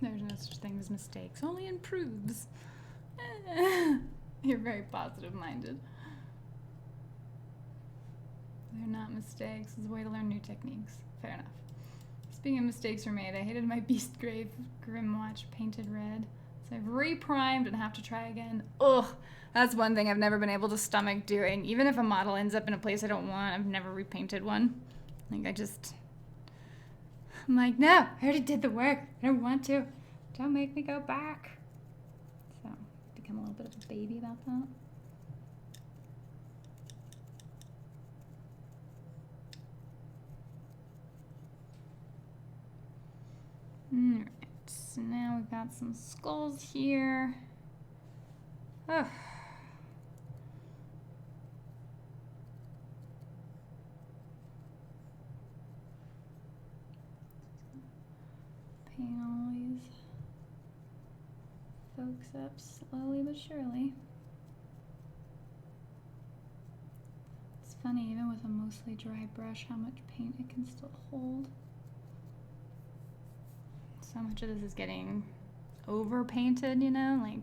There's no such thing as mistakes, only improves. You're very positive-minded. They're not mistakes. It's a way to learn new techniques. Fair enough. Speaking of mistakes were made, I hated my Beastgrave Grimwatch painted red. So I've reprimed and have to try again. Ugh, that's one thing I've never been able to stomach doing. Even if a model ends up in a place I don't want, I've never repainted one. Like, I'm like, no, I already did the work. I don't want to. Don't make me go back. So, become a little bit of a baby about that. Alright, so now we've got some skulls here. Ugh. Paint all these folks up slowly but surely. It's funny, even with a mostly dry brush, how much paint it can still hold. So much of this is getting over painted, you know, like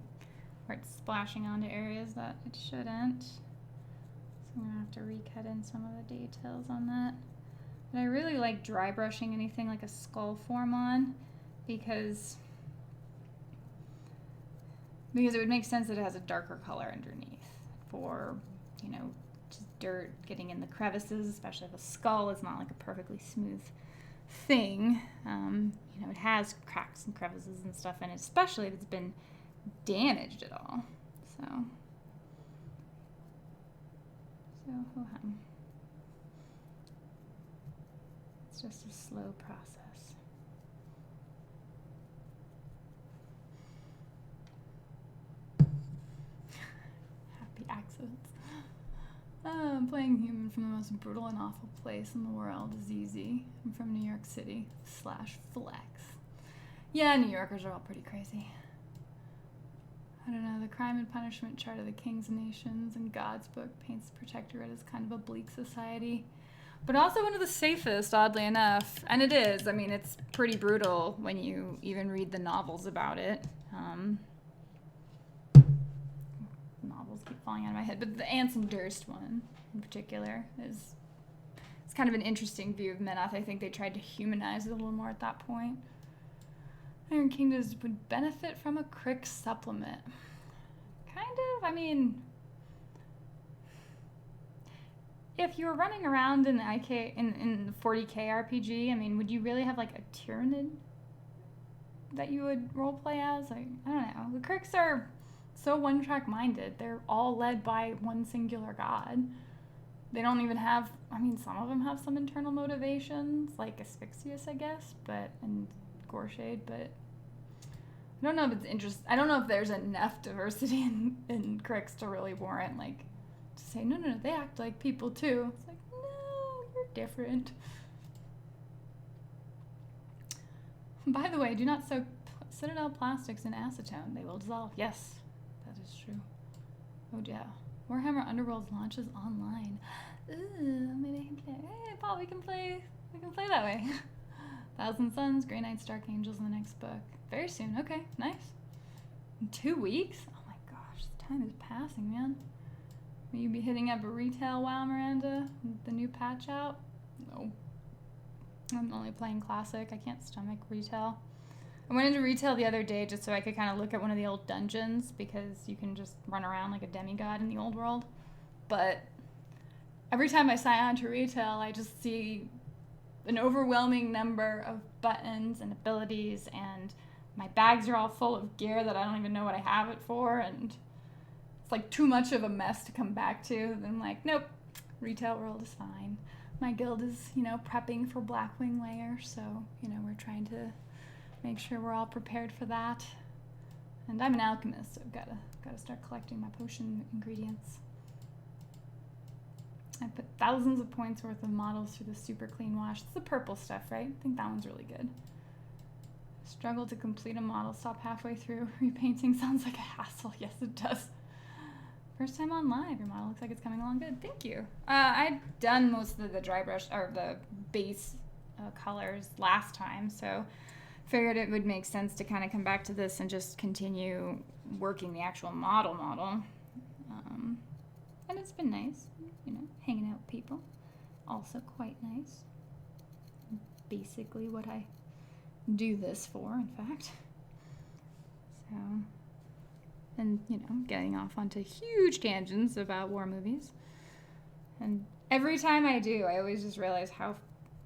where it's splashing onto areas that it shouldn't. So I'm gonna have to recut in some of the details on that. But I really like dry brushing anything like a skull form on because it would make sense that it has a darker color underneath for, you know, just dirt getting in the crevices, especially if a skull is not like a perfectly smooth thing. You know, it has cracks and crevices and stuff in it, especially if it's been damaged at all. So it's just a slow process. Happy accidents. Playing human from the most brutal and awful place in the world is easy. I'm from New York City /flex. Yeah, New Yorkers are all pretty crazy. I don't know, the crime and punishment chart of the kings and nations in God's book paints the protectorate as kind of a bleak society, but also one of the safest, oddly enough. And it is. I mean, it's pretty brutal when you even read the novels about it. Novels keep falling out of my head, but the Anson Durst one in particular it's kind of an interesting view of Menoth. I think they tried to humanize it a little more at that point. Iron Kingdoms would benefit from a Crick supplement. Kind of, I mean, if you were running around in the in the 40k RPG, I mean, would you really have like a Tyranid that you would roleplay as? I don't know. The Cricks are so one-track minded. They're all led by one singular god. They don't even have, I mean, some of them have some internal motivations, like Asphyxius, I guess, and Gorshade, but I don't know if it's I don't know if there's enough diversity in Cricks to really warrant, like, to say, no, they act like people too. It's like, no, you're different. By the way, do not soak Citadel plastics in acetone. They will dissolve. Yes, that is true. Oh, yeah. Warhammer Underworlds launches online. Ooh, maybe I can play. Hey, Paul, we can play that way. Thousand Suns, Grey Knights, Dark Angels in the next book. Very soon. Okay, nice. In 2 weeks? Oh my gosh, the time is passing, man. Will you be hitting up a retail WoW, Miranda? The new patch out? No. I'm only playing Classic. I can't stomach retail. I went into retail the other day just so I could kind of look at one of the old dungeons because you can just run around like a demigod in the old world. But every time I sign on to retail, I just see an overwhelming number of buttons and abilities, and my bags are all full of gear that I don't even know what I have it for, and it's like too much of a mess to come back to. Then I'm like, nope, retail world is fine. My guild is, prepping for Blackwing Lair, so, we're trying to make sure we're all prepared for that. And I'm an alchemist, so I've got to start collecting my potion ingredients. I put thousands of points worth of models through the super clean wash. It's the purple stuff, right? I think that one's really good. Struggle to complete a model, stop halfway through. Repainting sounds like a hassle. Yes, it does. First time on live. Your model looks like it's coming along good. Thank you. I'd done most of the dry brush, or the base colors last time, so figured it would make sense to kind of come back to this and just continue working the actual model. And it's been nice, hanging out with people. Also quite nice. Basically what I do this for, in fact. So, and, getting off onto huge tangents about war movies. And every time I do, I always just realize how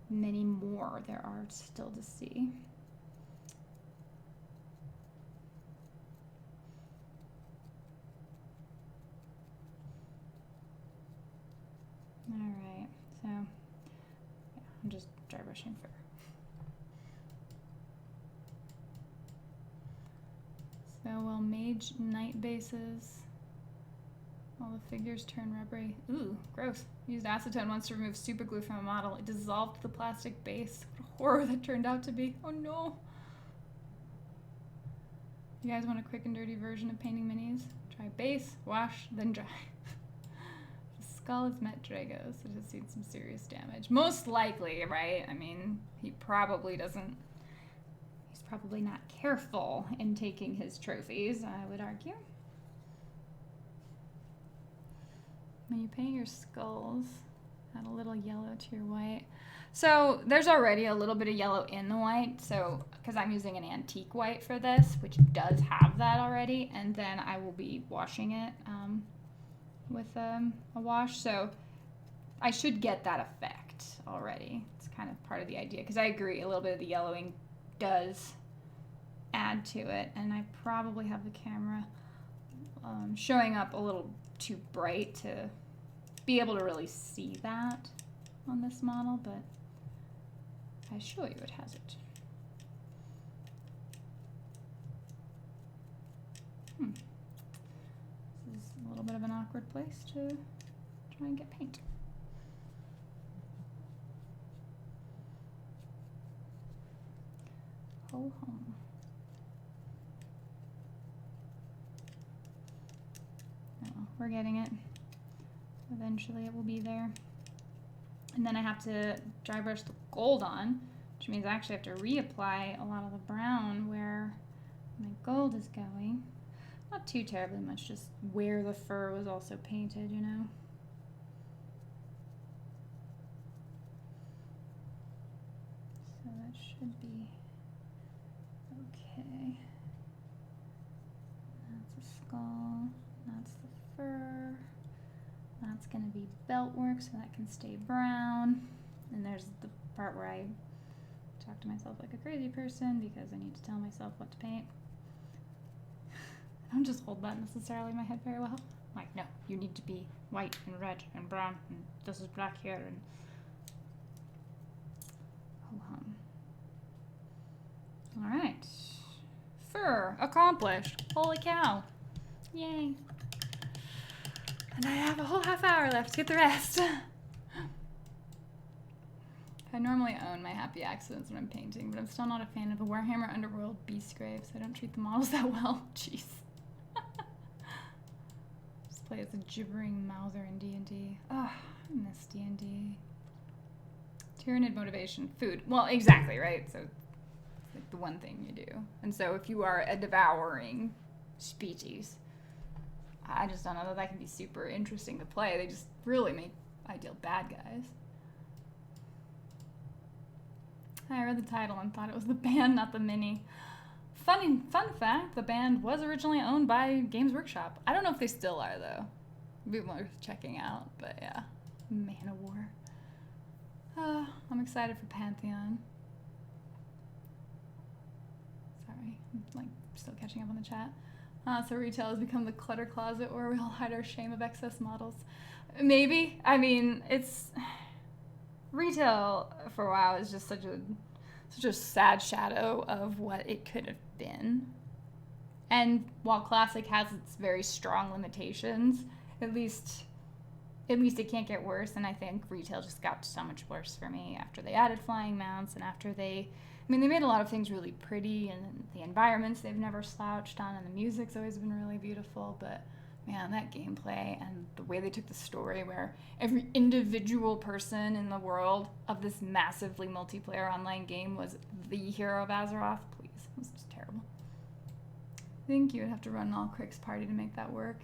many more there are still to see. Alright, so, yeah, I'm just dry brushing for. So while mage knight bases, all the figures turn rubbery. Ooh, gross. Used acetone once to remove super glue from a model. It dissolved the plastic base. What a horror that turned out to be. Oh no. You guys want a quick and dirty version of painting minis? Try base, wash, then dry. skull has met Dragos. It has seen some serious damage. Most likely, right? I mean, he probably doesn't... He's probably not careful in taking his trophies, I would argue. When you paint your skulls, add a little yellow to your white. So there's already a little bit of yellow in the white, so because I'm using an antique white for this, which does have that already, and then I will be washing it with a wash, so I should get that effect already. It's kind of part of the idea, because I agree, a little bit of the yellowing does add to it, and I probably have the camera showing up a little too bright to be able to really see that on this model, but I assure you it has it. This is a little bit of an awkward place to try and get paint. Ho hum. Oh, we're getting it. Eventually it will be there. And then I have to dry brush the gold on, which means I actually have to reapply a lot of the brown where my gold is going. Not too terribly much, just where the fur was also painted, you know. So that should be okay. That's a skull, that's the fur. That's going to be belt work, so that can stay brown. And there's the part where I talk to myself like a crazy person because I need to tell myself what to paint. I don't just hold that necessarily in my head very well. I'm like, no, you need to be white and red and brown, and this is black here, and ho-hum. All right. Fur accomplished. Holy cow. Yay. And I have a whole half hour left to get the rest. I normally own my happy accidents when I'm painting, but I'm still not a fan of the Warhammer Underworld Beast Graves. I don't treat the models that well. Jeez. Just play as a gibbering Mauser in D&D. Oh, I miss D&D. Tyranid motivation, food. Well, exactly, right? So it's like the one thing you do. And so if you are a devouring species, I just don't know that that can be super interesting to play. They just really make ideal bad guys. I read the title and thought it was the band, not the mini. Fun fact, the band was originally owned by Games Workshop. I don't know if they still are, though. It'd be worth checking out, but yeah. Man of War. I'm excited for Pantheon. Sorry, I'm like still catching up on the chat. So retail has become the clutter closet where we all hide our shame of excess models. Maybe. I mean, it's... Retail for WoW is just such a sad shadow of what it could have been. And while Classic has its very strong limitations, at least it can't get worse, and I think retail just got so much worse for me after they added flying mounts and after they made a lot of things really pretty, and the environments they've never slouched on, and the music's always been really beautiful, but man, that gameplay and the way they took the story where every individual person in the world of this massively multiplayer online game was the hero of Azeroth, please, it was just terrible. I think you would have to run an all-Crix party to make that work,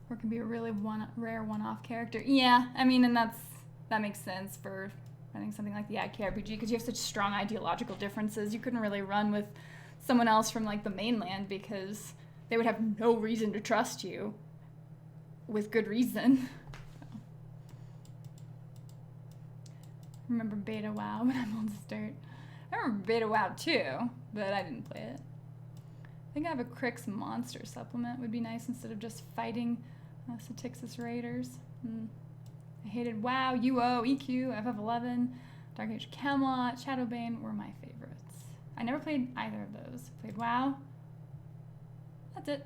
or it can be a really rare one-off character. Yeah, I mean, and that makes sense for running something like the AdK RPG, because you have such strong ideological differences. You couldn't really run with someone else from like the mainland because they would have no reason to trust you with good reason. So. Remember Beta WoW when I'm old as dirt. I remember Beta WoW too, but I didn't play it. I think I have a Crix monster supplement would be nice instead of just fighting Satixis Raiders. I hated WoW, UO, EQ, FF11, Dark Age Camelot, Shadowbane were my favorites. I never played either of those. Played WoW. That's it.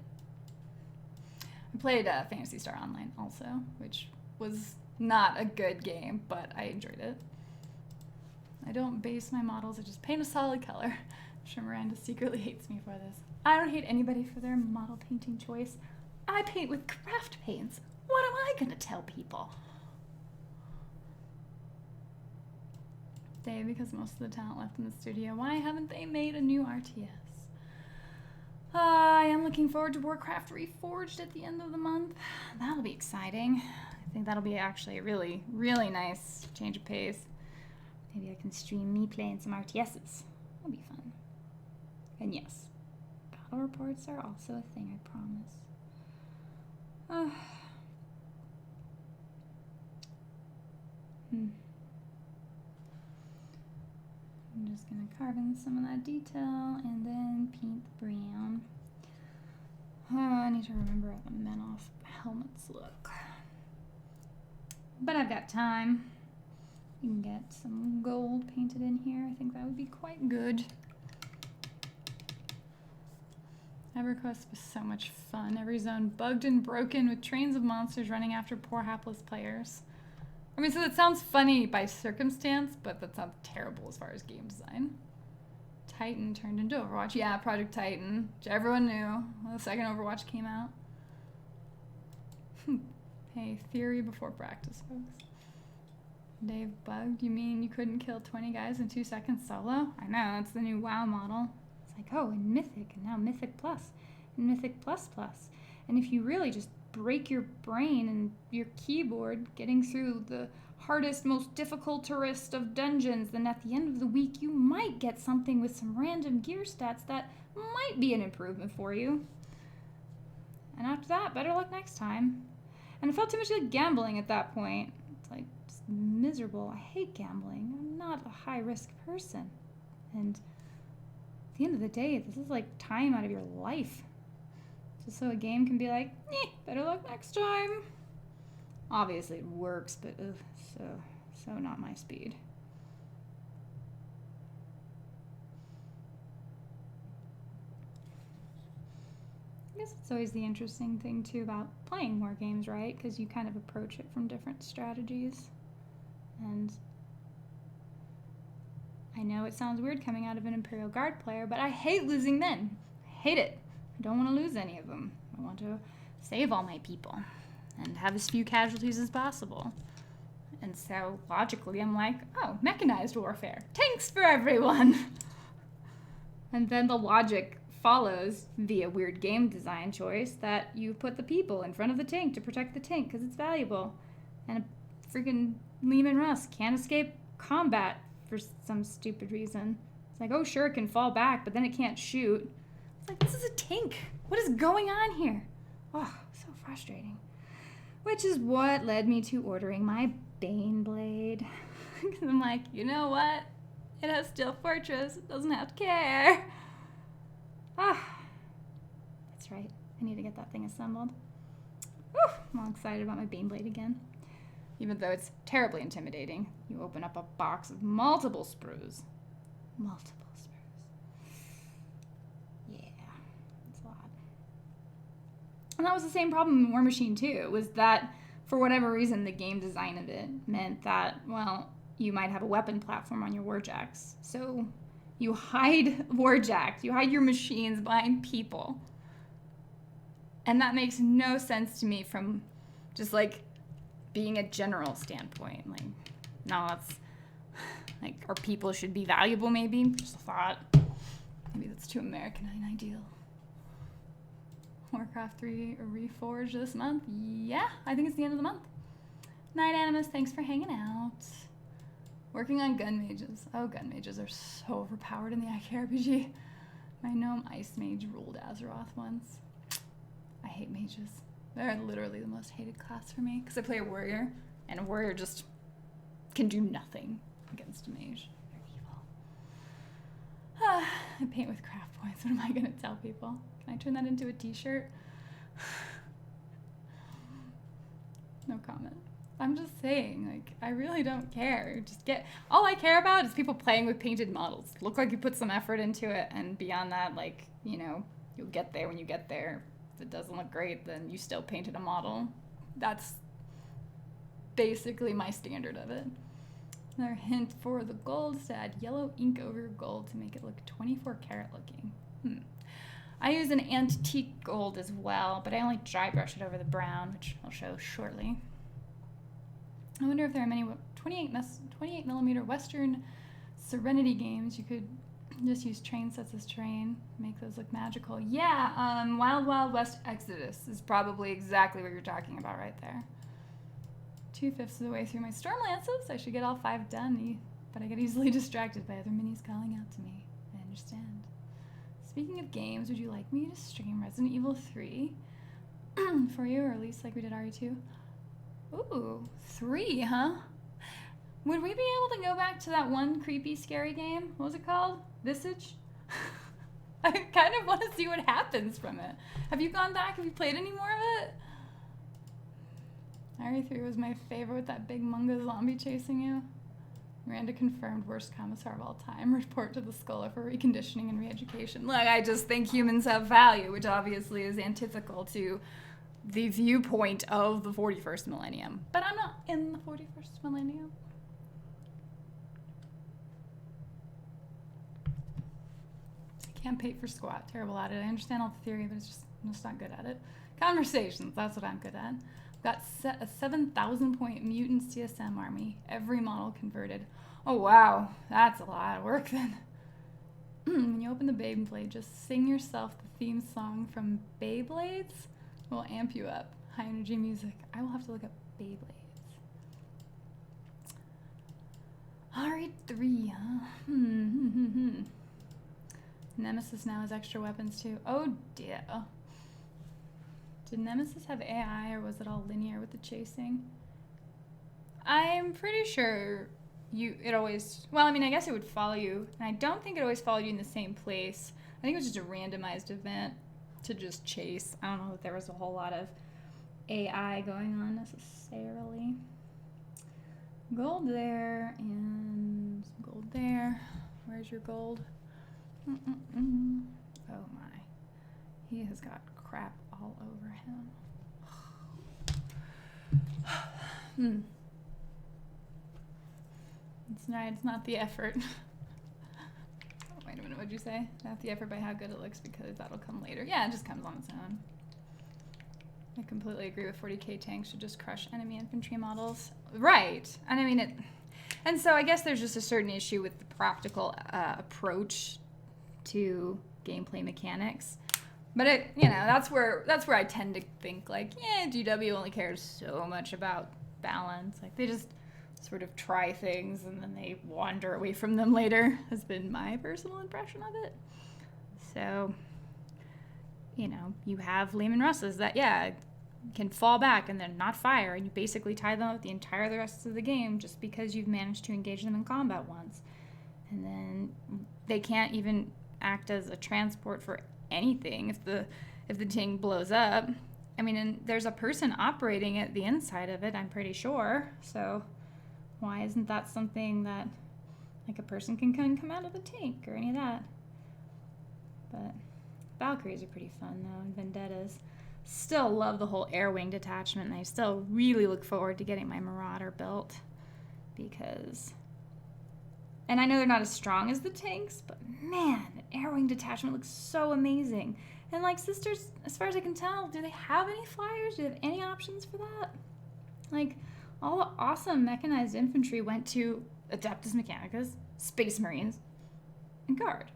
I played Phantasy Star Online also, which was not a good game, but I enjoyed it. I don't base my models, I just paint a solid color. I'm sure Miranda secretly hates me for this. I don't hate anybody for their model painting choice. I paint with craft paints. What am I gonna tell people? Dave, because most of the talent left in the studio, why haven't they made a new RTS? I am looking forward to Warcraft Reforged at the end of the month. That'll be exciting. I think that'll be actually a really, really nice change of pace. Maybe I can stream me playing some RTSs. That'll be fun. And yes, battle reports are also a thing, I promise. I'm just going to carve in some of that detail and then paint the brown. I need to remember how the men off helmets look. But I've got time. You can get some gold painted in here. I think that would be quite good. EverQuest was so much fun. Every zone bugged and broken with trains of monsters running after poor hapless players. I mean, so that sounds funny by circumstance, but that sounds terrible as far as game design. Titan turned into Overwatch. Yeah, Project Titan, which everyone knew when the second Overwatch came out. Hey, theory before practice, folks. Dave bugged? You mean you couldn't kill 20 guys in 2 seconds solo? I know, that's the new WoW model. It's like, oh, in Mythic, and now Mythic Plus, and Mythic Plus Plus. And if you really just break your brain and your keyboard getting through the hardest, most difficult-est of dungeons, then at the end of the week you might get something with some random gear stats that might be an improvement for you. And after that, better luck next time. And it felt too much like gambling at that point. It's like, just miserable. I hate gambling. I'm not a high-risk person. And at the end of the day, this is like time out of your life. Just so a game can be like, better luck next time. Obviously it works, but so not my speed. I guess it's always the interesting thing too about playing more games, right? Because you kind of approach it from different strategies. And I know it sounds weird coming out of an Imperial Guard player, but I hate losing men. I hate it. I don't want to lose any of them. I want to save all my people and have as few casualties as possible. And so logically I'm like, oh, mechanized warfare. Tanks for everyone. And then the logic follows via weird game design choice that you put the people in front of the tank to protect the tank because it's valuable. And a freaking Lehman Russ can't escape combat for some stupid reason. It's like, oh, sure, it can fall back, but then it can't shoot. It's like, this is a tank. What is going on here? Oh, so frustrating. Which is what led me to ordering my Bane Blade. Because I'm like, you know what? It has Steel Fortress. It doesn't have to care. That's right. I need to get that thing assembled. Whew, I'm all excited about my Bane Blade again. Even though it's terribly intimidating. You open up a box of multiple sprues. Multiple sprues. Yeah, it's a lot. And that was the same problem in War Machine 2, was that for whatever reason the game design of it meant that, well, you might have a weapon platform on your warjacks. So you hide warjacks, you hide your machines behind people. And that makes no sense to me from just like being a general standpoint. Like, no, that's like, our people should be valuable maybe. Just a thought. Maybe that's too American an ideal. Warcraft 3 Reforged this month? Yeah, I think it's the end of the month. Night Animus, thanks for hanging out. Working on gun mages. Oh, gun mages are so overpowered in the IKRPG. My gnome ice mage ruled Azeroth once. I hate mages. They're literally the most hated class for me because I play a warrior, and a warrior just can do nothing against a mage. They're evil. I paint with craft points. What am I going to tell people? Can I turn that into a t-shirt? No comment. I'm just saying, like, I really don't care. All I care about is people playing with painted models. Look like you put some effort into it, and beyond that, like, you know, you'll get there when you get there. If it doesn't look great, then you still painted a model. That's basically my standard of it. Another hint for the gold is to add yellow ink over your gold to make it look 24 karat looking. I use an antique gold as well, but I only dry brush it over the brown, which I'll show shortly. I wonder if there are many 28 millimeter Western Serenity games, you could just use train sets as terrain, make those look magical. Yeah, Wild Wild West Exodus is probably exactly what you're talking about right there. 2/5 of the way through my Storm Lances. I should get all 5 done, but I get easily distracted by other minis calling out to me. I understand. Speaking of games, would you like me to stream Resident Evil 3 for you, or at least like we did RE2? Ooh, 3, huh? Would we be able to go back to that one creepy, scary game? What was it called? Visage? I kind of want to see what happens from it. Have you gone back? Have you played any more of it? RE3 was my favorite with that big Munga zombie chasing you. Miranda confirmed worst commissar of all time. Report to the Skulla for reconditioning and re-education. Look, I just think humans have value, which obviously is antithetical to the viewpoint of the 41st millennium. But I'm not in the 41st millennium. Can't pay for squat. Terrible at it. I understand all the theory, but I'm just not good at it. Conversations, that's what I'm good at. Got a 7,000 point mutant CSM army. Every model converted. Oh wow, that's a lot of work then. When you open the Beyblade, just sing yourself the theme song from Beyblades. Will amp you up. High energy music. I will have to look up Beyblades. RE3, huh? Nemesis now has extra weapons too. Oh dear. Did Nemesis have AI, or was it all linear with the chasing? I'm pretty sure it always, well, I mean, I guess it would follow you, and I don't think it always followed you in the same place. I think it was just a randomized event to just chase. I don't know that there was a whole lot of AI going on necessarily. Gold there, and some gold there. Where's your gold? Oh my. He has got crap all over him. It's not the effort. Oh, wait a minute, what'd you say? Not the effort by how good it looks, because that'll come later. Yeah, it just comes on its own. I completely agree with 40k tanks should just crush enemy infantry models. Right. And I mean and so I guess there's just a certain issue with the practical approach to gameplay mechanics. But that's where I tend to think like, yeah, GW only cares so much about balance. Like they just sort of try things and then they wander away from them later, has been my personal impression of it. So, you have Lehman Russes that, can fall back and then not fire, and you basically tie them up the rest of the game just because you've managed to engage them in combat once. And then they can't even act as a transport for anything if the thing blows up. I mean, and there's a person operating at the inside of it, I'm pretty sure. So why isn't that something that like a person can come out of the tank or any of that? But Valkyries are pretty fun though, and Vendettas. Still love the whole air wing detachment, and I still really look forward to getting my Marauder built because, and I know they're not as strong as the tanks, but man, the air wing detachment looks so amazing. And like Sisters, as far as I can tell, do they have any flyers? Do they have any options for that? Like, all the awesome mechanized infantry went to Adeptus Mechanicus, Space Marines, and Guard.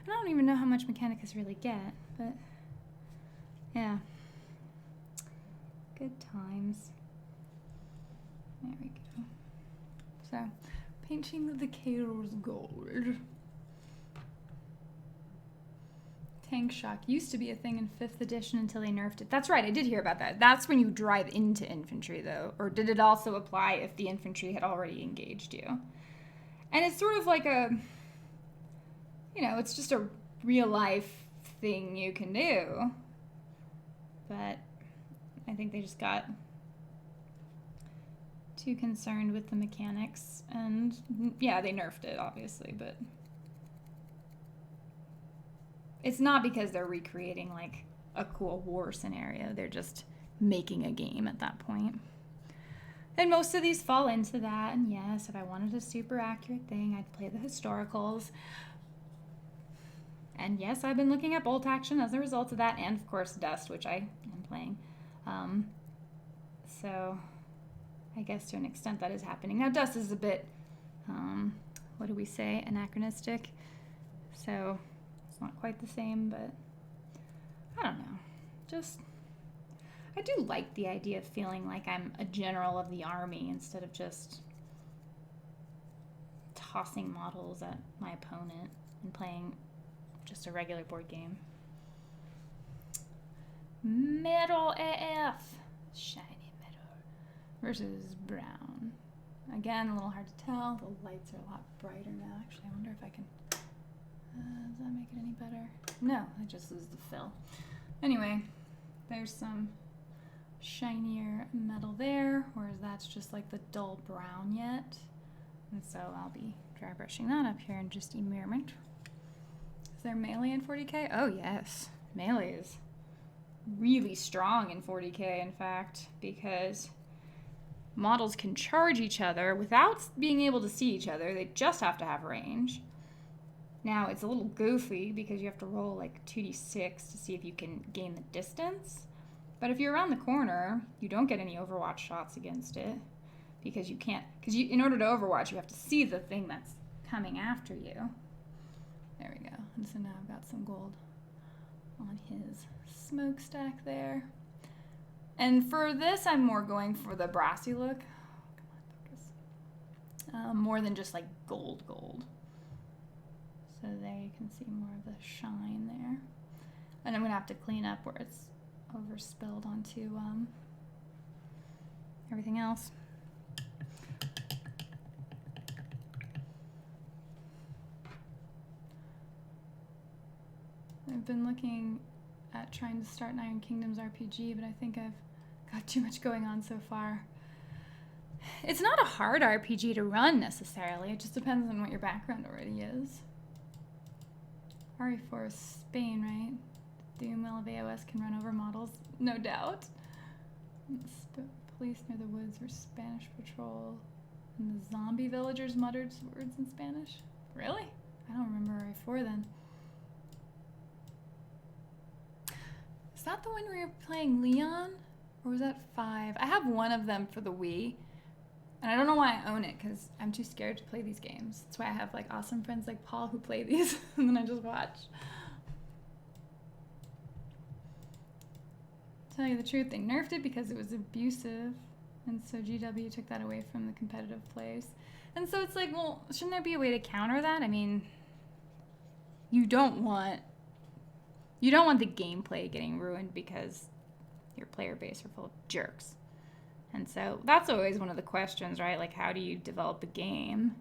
And I don't even know how much Mechanicus really get, but yeah. Good times. There we go. So, painting the Caro's gold. Tank shock used to be a thing in 5th edition until they nerfed it. That's right, I did hear about that. That's when you drive into infantry, though. Or did it also apply if the infantry had already engaged you? And it's sort of like a, it's just a real-life thing you can do. But I think they just got too concerned with the mechanics. And, yeah, they nerfed it, obviously, but it's not because they're recreating, like, a cool war scenario. They're just making a game at that point. And most of these fall into that. And, yes, if I wanted a super accurate thing, I'd play the historicals. And, yes, I've been looking at bolt action as a result of that. And, of course, Dust, which I am playing. So I guess to an extent that is happening. Now, Dust is a bit what do we say, anachronistic. So it's not quite the same, but I don't know. Just, I do like the idea of feeling like I'm a general of the army instead of just tossing models at my opponent and playing just a regular board game. Metal AF. Shiny metal versus brown. Again, a little hard to tell. The lights are a lot brighter now. Actually, I wonder if I can... does that make it any better? No, I just lose the fill. Anyway, there's some shinier metal there, whereas that's just like the dull brown yet. And so I'll be dry brushing that up here in just a moment. Is there melee in 40K? Oh yes, melee is really strong in 40K, in fact, because models can charge each other without being able to see each other. They just have to have range. Now, it's a little goofy because you have to roll like 2d6 to see if you can gain the distance. But if you're around the corner, you don't get any Overwatch shots against it because you can't, in order to Overwatch, you have to see the thing that's coming after you. There we go. And so now I've got some gold on his smokestack there. And for this, I'm more going for the brassy look. Oh, come on, focus. More than just like gold. So there you can see more of the shine there. And I'm going to have to clean up where it's overspilled onto everything else. I've been looking at trying to start an Iron Kingdoms RPG, but I think I've got too much going on so far. It's not a hard RPG to run necessarily. It just depends on what your background already is. RE4 is Spain, right? Doom of AOS can run over models, no doubt. Police near the woods were Spanish patrol. And the zombie villagers muttered words in Spanish. Really? I don't remember RE4 then. Is that the one where you're playing Leon? Or was that 5? I have one of them for the Wii. And I don't know why I own it, because I'm too scared to play these games. That's why I have like awesome friends like Paul who play these, and then I just watch. Tell you the truth, they nerfed it because it was abusive, and so GW took that away from the competitive place. And so it's like, well, shouldn't there be a way to counter that? I mean, you don't want the gameplay getting ruined because your player base are full of jerks. And so that's always one of the questions, right? Like, how do you develop a game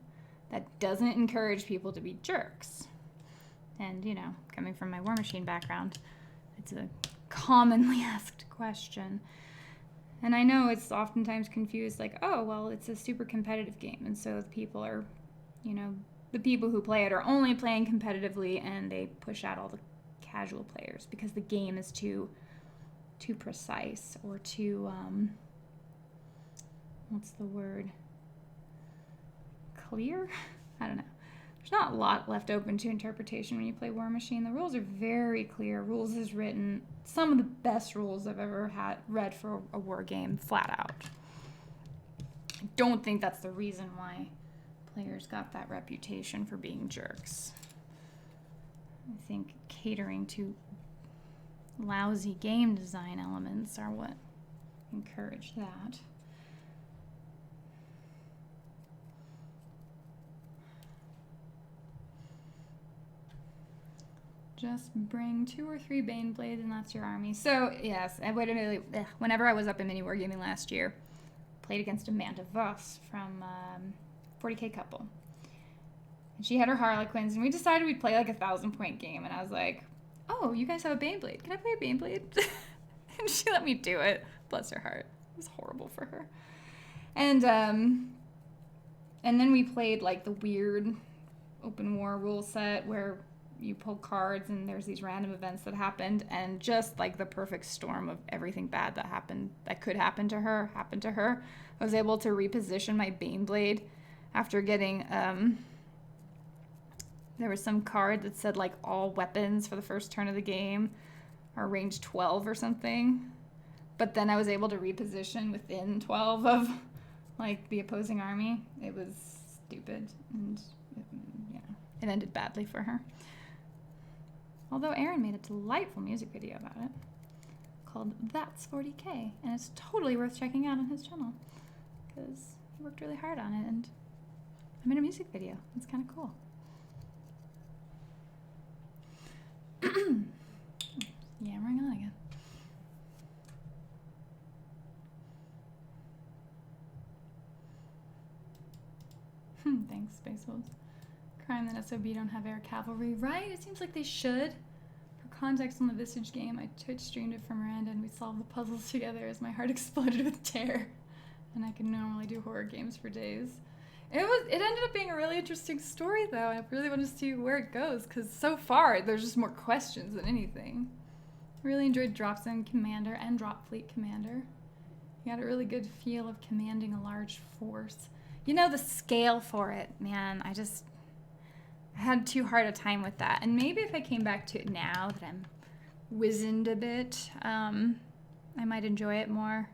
that doesn't encourage people to be jerks? And, you know, coming from my War Machine background, it's a commonly asked question. And I know it's oftentimes confused, like, oh, well, it's a super competitive game. And so people are, you know, the people who play it are only playing competitively, and they push out all the casual players because the game is too precise or too, what's the word? Clear? I don't know. There's not a lot left open to interpretation when you play War Machine. The rules are very clear. Rules is written. Some of the best rules I've ever read for a war game, flat out. I don't think that's the reason why players got that reputation for being jerks. I think catering to lousy game design elements are what encourage that. Just bring 2 or 3 Bane Blades and that's your army. So, yes, whenever I was up in Mini Wargaming last year, played against Amanda Voss from 40K Couple. And she had her Harlequins, and we decided we'd play like a 1,000-point game. And I was like, oh, you guys have a Bane Blade. Can I play a Bane Blade? And she let me do it. Bless her heart. It was horrible for her. And then we played like the weird open war rule set where you pull cards and there's these random events that happened, and just like the perfect storm of everything bad that could happen to her happened to her. I was able to reposition my Bane Blade after getting there was some card that said like all weapons for the first turn of the game are range 12 or something, but then I was able to reposition within 12 of like the opposing army. It was stupid, and it ended badly for her. Although Aaron made a delightful music video about it called That's 40K, and it's totally worth checking out on his channel because he worked really hard on it, and I made a music video. It's kind of cool. Yammering on again. Thanks, Space Wolves. Crime that SOB don't have air cavalry. Right? It seems like they should. For context on the Visage game, I Twitch streamed it for Miranda and we solved the puzzles together as my heart exploded with terror. And I can normally do horror games for days. It ended up being a really interesting story though. I really want to see where it goes because so far there's just more questions than anything. Really enjoyed Drop Zone Commander and Drop Fleet Commander. You got a really good feel of commanding a large force. You know, the scale for it, man, I had too hard a time with that. And maybe if I came back to it now that I'm wizened a bit, I might enjoy it more.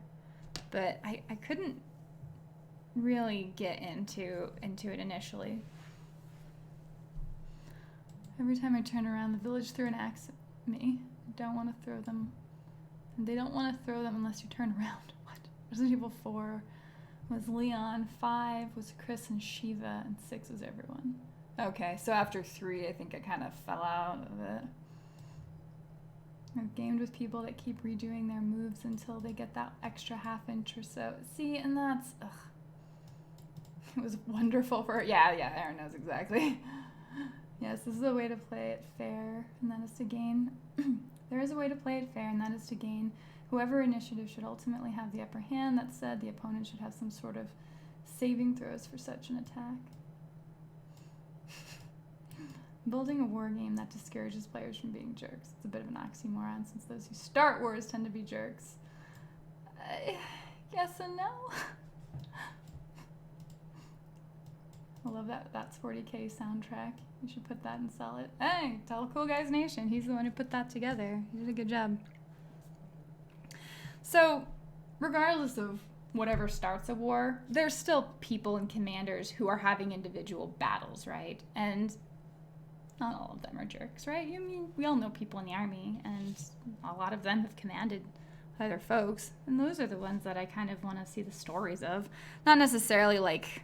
But I couldn't really get into it initially. Every time I turn around, the village threw an axe at me. I don't want to throw them. And they don't want to throw them unless you turn around. What? Resident Evil 4 was Leon, 5 was Chris and Shiva, and 6 was everyone. Okay, so after 3, I think I kind of fell out of it. I've gamed with people that keep redoing their moves until they get that extra half-inch or so. See, and that's, ugh. It was wonderful for, yeah, Aaron knows exactly. Yes, this is a way to play it fair, and that is to gain, there is a way to play it fair, and that is to gain whoever initiative should ultimately have the upper hand. That said, the opponent should have some sort of saving throws for such an attack. Building a war game that discourages players from being jerks. It's a bit of an oxymoron since those who start wars tend to be jerks. Yes and no. I love that. That's 40K soundtrack. You should put that and sell it. Hey, tell Cool Guys Nation. He's the one who put that together. He did a good job. So, regardless of whatever starts a war, there's still people and commanders who are having individual battles, right? And not all of them are jerks, right? I mean, we all know people in the army, and a lot of them have commanded other folks, and those are the ones that I kind of want to see the stories of. Not necessarily like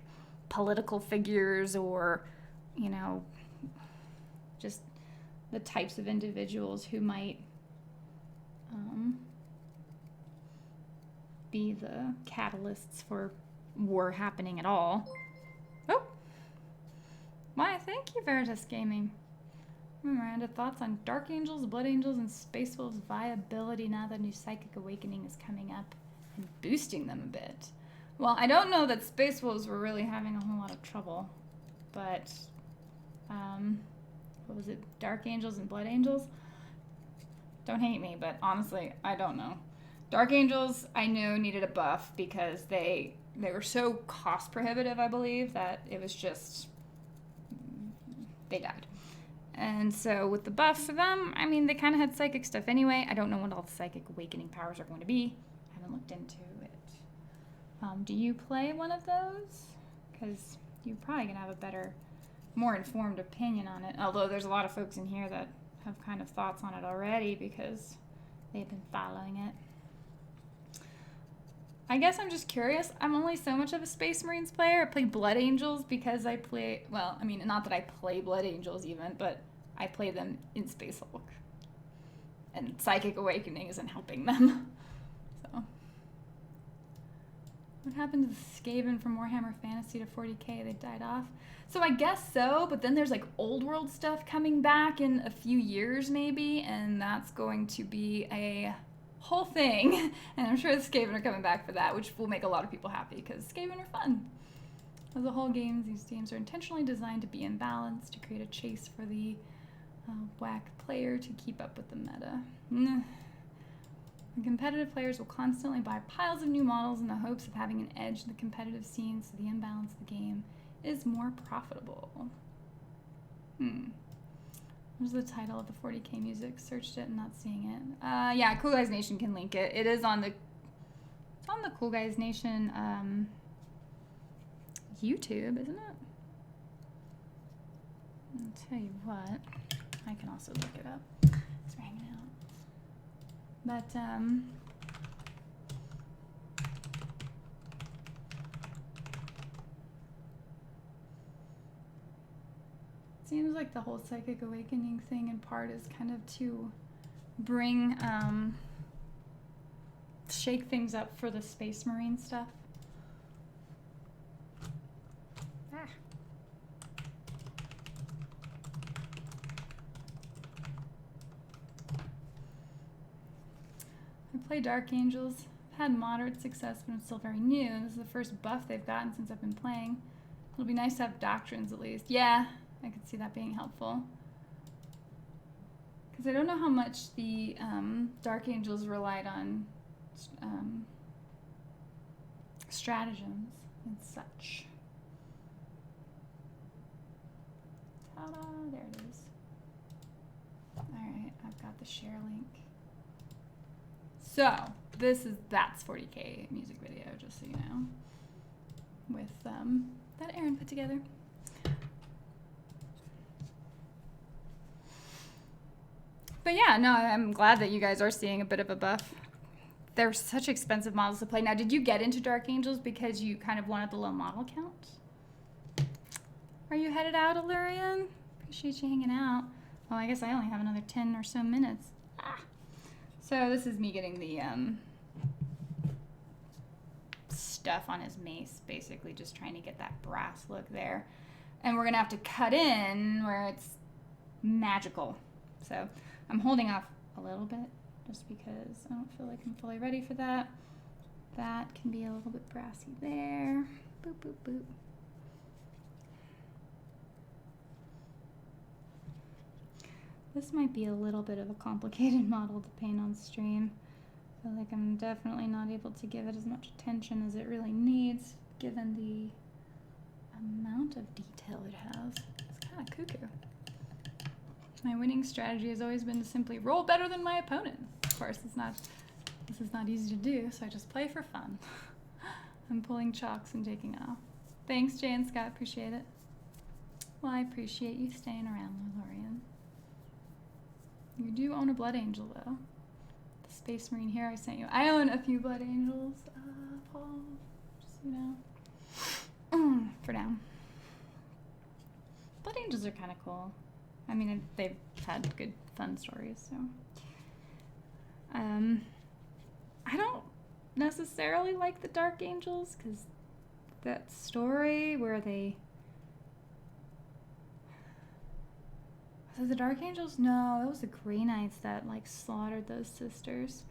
political figures or, you know, just the types of individuals who might be the catalysts for war happening at all. Oh! Why, thank you, Veritas Gaming. Miranda, thoughts on Dark Angels, Blood Angels, and Space Wolves' viability now that new Psychic Awakening is coming up and boosting them a bit? Well, I don't know that Space Wolves were really having a whole lot of trouble, but, what was it, Dark Angels and Blood Angels? Don't hate me, but honestly, I don't know. Dark Angels, I know, needed a buff because they were so cost prohibitive, I believe, that it was just, they died. And so with the buff for them, I mean, they kind of had psychic stuff anyway. I don't know what all the Psychic Awakening powers are going to be. I haven't looked into it. Do you play one of those? Because you're probably going to have a better, more informed opinion on it. Although there's a lot of folks in here that have kind of thoughts on it already because they've been following it. I guess I'm just curious. I'm only so much of a Space Marines player. I play Blood Angels because I play, well, I mean, not that I play Blood Angels even, but I play them in Space Hulk. And Psychic Awakening isn't helping them. So. What happened to the Skaven from Warhammer Fantasy to 40K? They died off. So I guess so, but then there's like old world stuff coming back in a few years maybe, and that's going to be a whole thing, and I'm sure the Skaven are coming back for that, which will make a lot of people happy because Skaven are fun. As a whole game, these games are intentionally designed to be imbalanced, to create a chase for the whack player to keep up with the meta. The competitive players will constantly buy piles of new models in the hopes of having an edge in the competitive scene, so the imbalance of the game is more profitable. What's the title of the 40K music? Searched it and not seeing it. Yeah, Cool Guys Nation can link it. It is on the, it's on the Cool Guys Nation YouTube, isn't it? I'll tell you what, I can also look it up as we're hanging out. But, seems like the whole psychic awakening thing in part is kind of to bring, shake things up for the Space Marine stuff. I play Dark Angels. I've had moderate success, but I'm still very new. This is the first buff they've gotten since I've been playing. It'll be nice to have doctrines at least. Yeah, I could see that being helpful. Because I don't know how much the Dark Angels relied on stratagems and such. Ta-da, there it is. Alright, I've got the share link. So, that's 40K music video, just so you know, with that Aaron put together. But yeah, no, I'm glad that you guys are seeing a bit of a buff. They're such expensive models to play. Now, did you get into Dark Angels because you kind of wanted the low model count? Are you headed out, Illyrian? Appreciate you hanging out. Well, I guess I only have another 10 or so minutes. So this is me getting the stuff on his mace, basically just trying to get that brass look there. And we're going to have to cut in where it's magical. So I'm holding off a little bit just because I don't feel like I'm fully ready for that. That can be a little bit brassy there. Boop, boop, boop. This might be a little bit of a complicated model to paint on stream. I feel like I'm definitely not able to give it as much attention as it really needs, given the amount of detail it has. It's kind of cuckoo. My winning strategy has always been to simply roll better than my opponent. Of course, this is not easy to do, so I just play for fun. I'm pulling chalks and taking off. Thanks, Jay and Scott, appreciate it. Well, I appreciate you staying around, Lorian. You do own a Blood Angel, though. The Space Marine here I sent you. I own a few Blood Angels, Paul. Just, you know. For now. Blood Angels are kind of cool. I mean, they've had good, fun stories, so. I don't necessarily like the Dark Angels, because that story where they... Was it the Dark Angels? No, it was the Grey Knights that, like, slaughtered those sisters.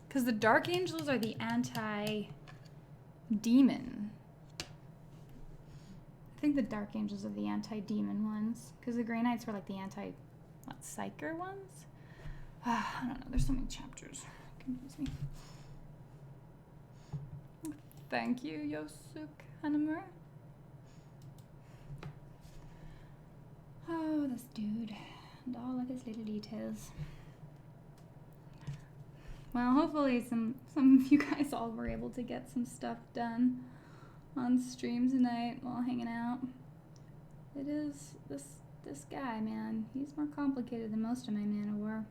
Because the Dark Angels are the anti-demon. I think the Dark Angels are the anti-demon ones. Because the Grey Knights were, like, the psyker ones? I don't know. There's so many chapters. Confuse me. Thank you, Yosuk Hanamura. Oh, this dude. And all of his little details. Well, hopefully some of you guys all were able to get some stuff done on stream tonight while hanging out. It is this guy, man. He's more complicated than most of my mana were.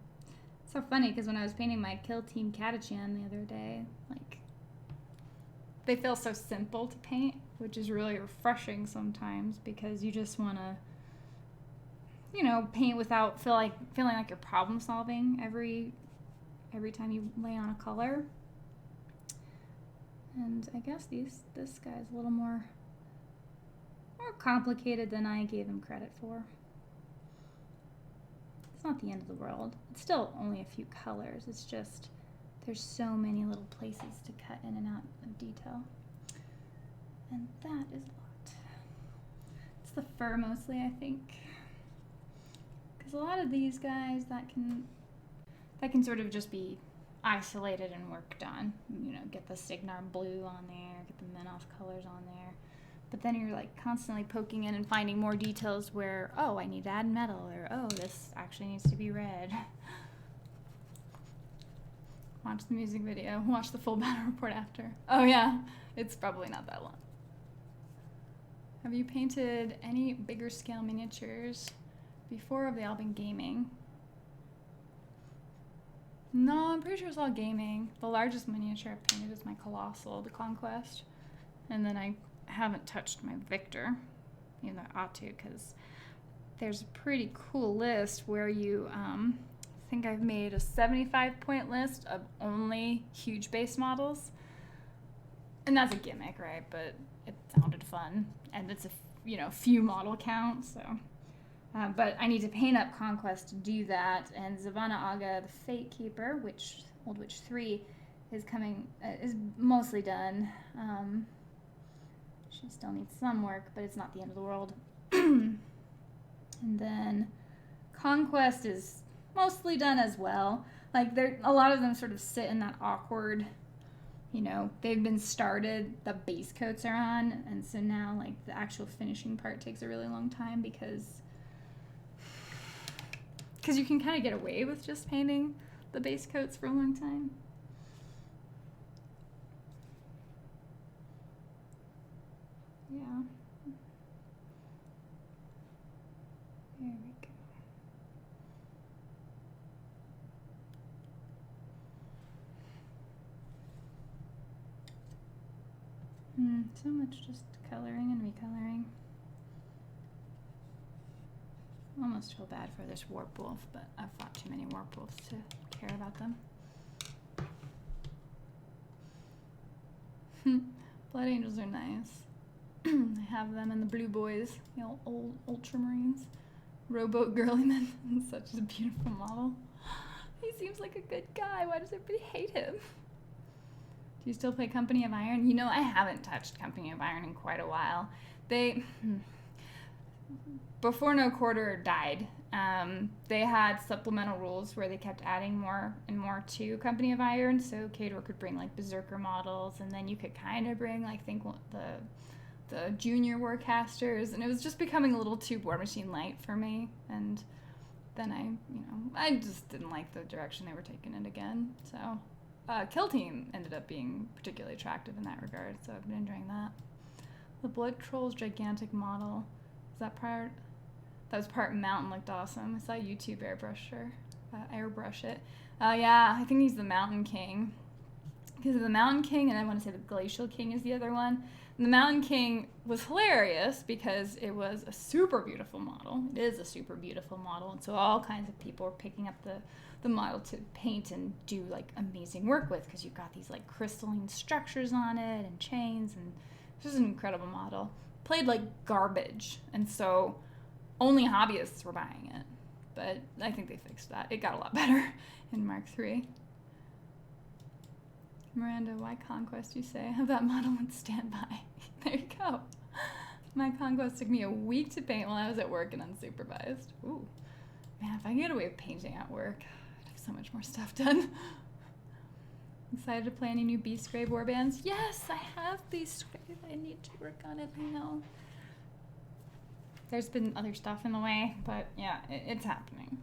It's so funny because when I was painting my Kill Team Catachan the other day, like, they feel so simple to paint, which is really refreshing sometimes because you just want to, you know, paint without feeling like you're problem solving every time you lay on a color. And I guess this guy's a little more complicated than I gave him credit for. It's not the end of the world. It's still only a few colors. It's just there's so many little places to cut in and out of detail. And that is a lot. It's the fur mostly, I think. Because a lot of these guys, that can sort of just be isolated and worked on. You know, get the Signar blue on there, get the Menoth colors on there. But then you're like constantly poking in and finding more details where, oh, I need to add metal, or oh, this actually needs to be red. Watch the music video, watch the full battle report after. Oh yeah, it's probably not that long. Have you painted any bigger scale miniatures? Before have they all been gaming? No, I'm pretty sure it's all gaming. The largest miniature I've painted is my Colossal, the Conquest. And then I haven't touched my Victor, even though I ought to, because there's a pretty cool list where you, I think I've made a 75-point list of only huge base models. And that's a gimmick, right? But it sounded fun. And it's a, few model count, so. But I need to paint up Conquest to do that. And Zavanna Aga, the Fate Keeper, Old Witch 3, is is mostly done. She still needs some work, but it's not the end of the world. And then Conquest is mostly done as well. Like, a lot of them sort of sit in that awkward, they've been started, the base coats are on, and so now, like, the actual finishing part takes a really long time because you can kind of get away with just painting the base coats for a long time. Yeah. There we go. So much just coloring and recoloring. I almost feel bad for this warp wolf, but I've fought too many warp wolves to care about them. Blood angels are nice. I have them in the blue boys, old ultramarines. Rowboat Girlyman, such a beautiful model. He seems like a good guy. Why does everybody hate him? Do you still play Company of Iron? I haven't touched Company of Iron in quite a while. Before No Quarter died, they had supplemental rules where they kept adding more and more to Company of Iron. So Khador could bring like Berserker models, and then you could kind of bring the junior Warcasters, and it was just becoming a little too War Machine light for me. And then I just didn't like the direction they were taking it again. So Kill Team ended up being particularly attractive in that regard. So I've been enjoying that. The Blood Trolls gigantic model. Is that part? That was part Mountain, looked awesome. I saw YouTube airbrush it. Yeah, I think he's the Mountain King. Because of the Mountain King, and I want to say the Glacial King is the other one. And the Mountain King was hilarious because it was a super beautiful model. It is a super beautiful model, and so all kinds of people were picking up the model to paint and do like amazing work with, because you've got these like crystalline structures on it and chains, and it's just an incredible model. Played like garbage, and so only hobbyists were buying it. But I think they fixed that. It got a lot better in Mark III. Miranda, why Conquest, you say? That model would stand by. There you go. My Conquest took me a week to paint while I was at work and unsupervised. Ooh. Man, if I could get away with painting at work, I'd have so much more stuff done. Excited to play any new Beastgrave warbands? Yes, I have Beastgrave. I need to work on it, I know. There's been other stuff in the way, but yeah, it's happening.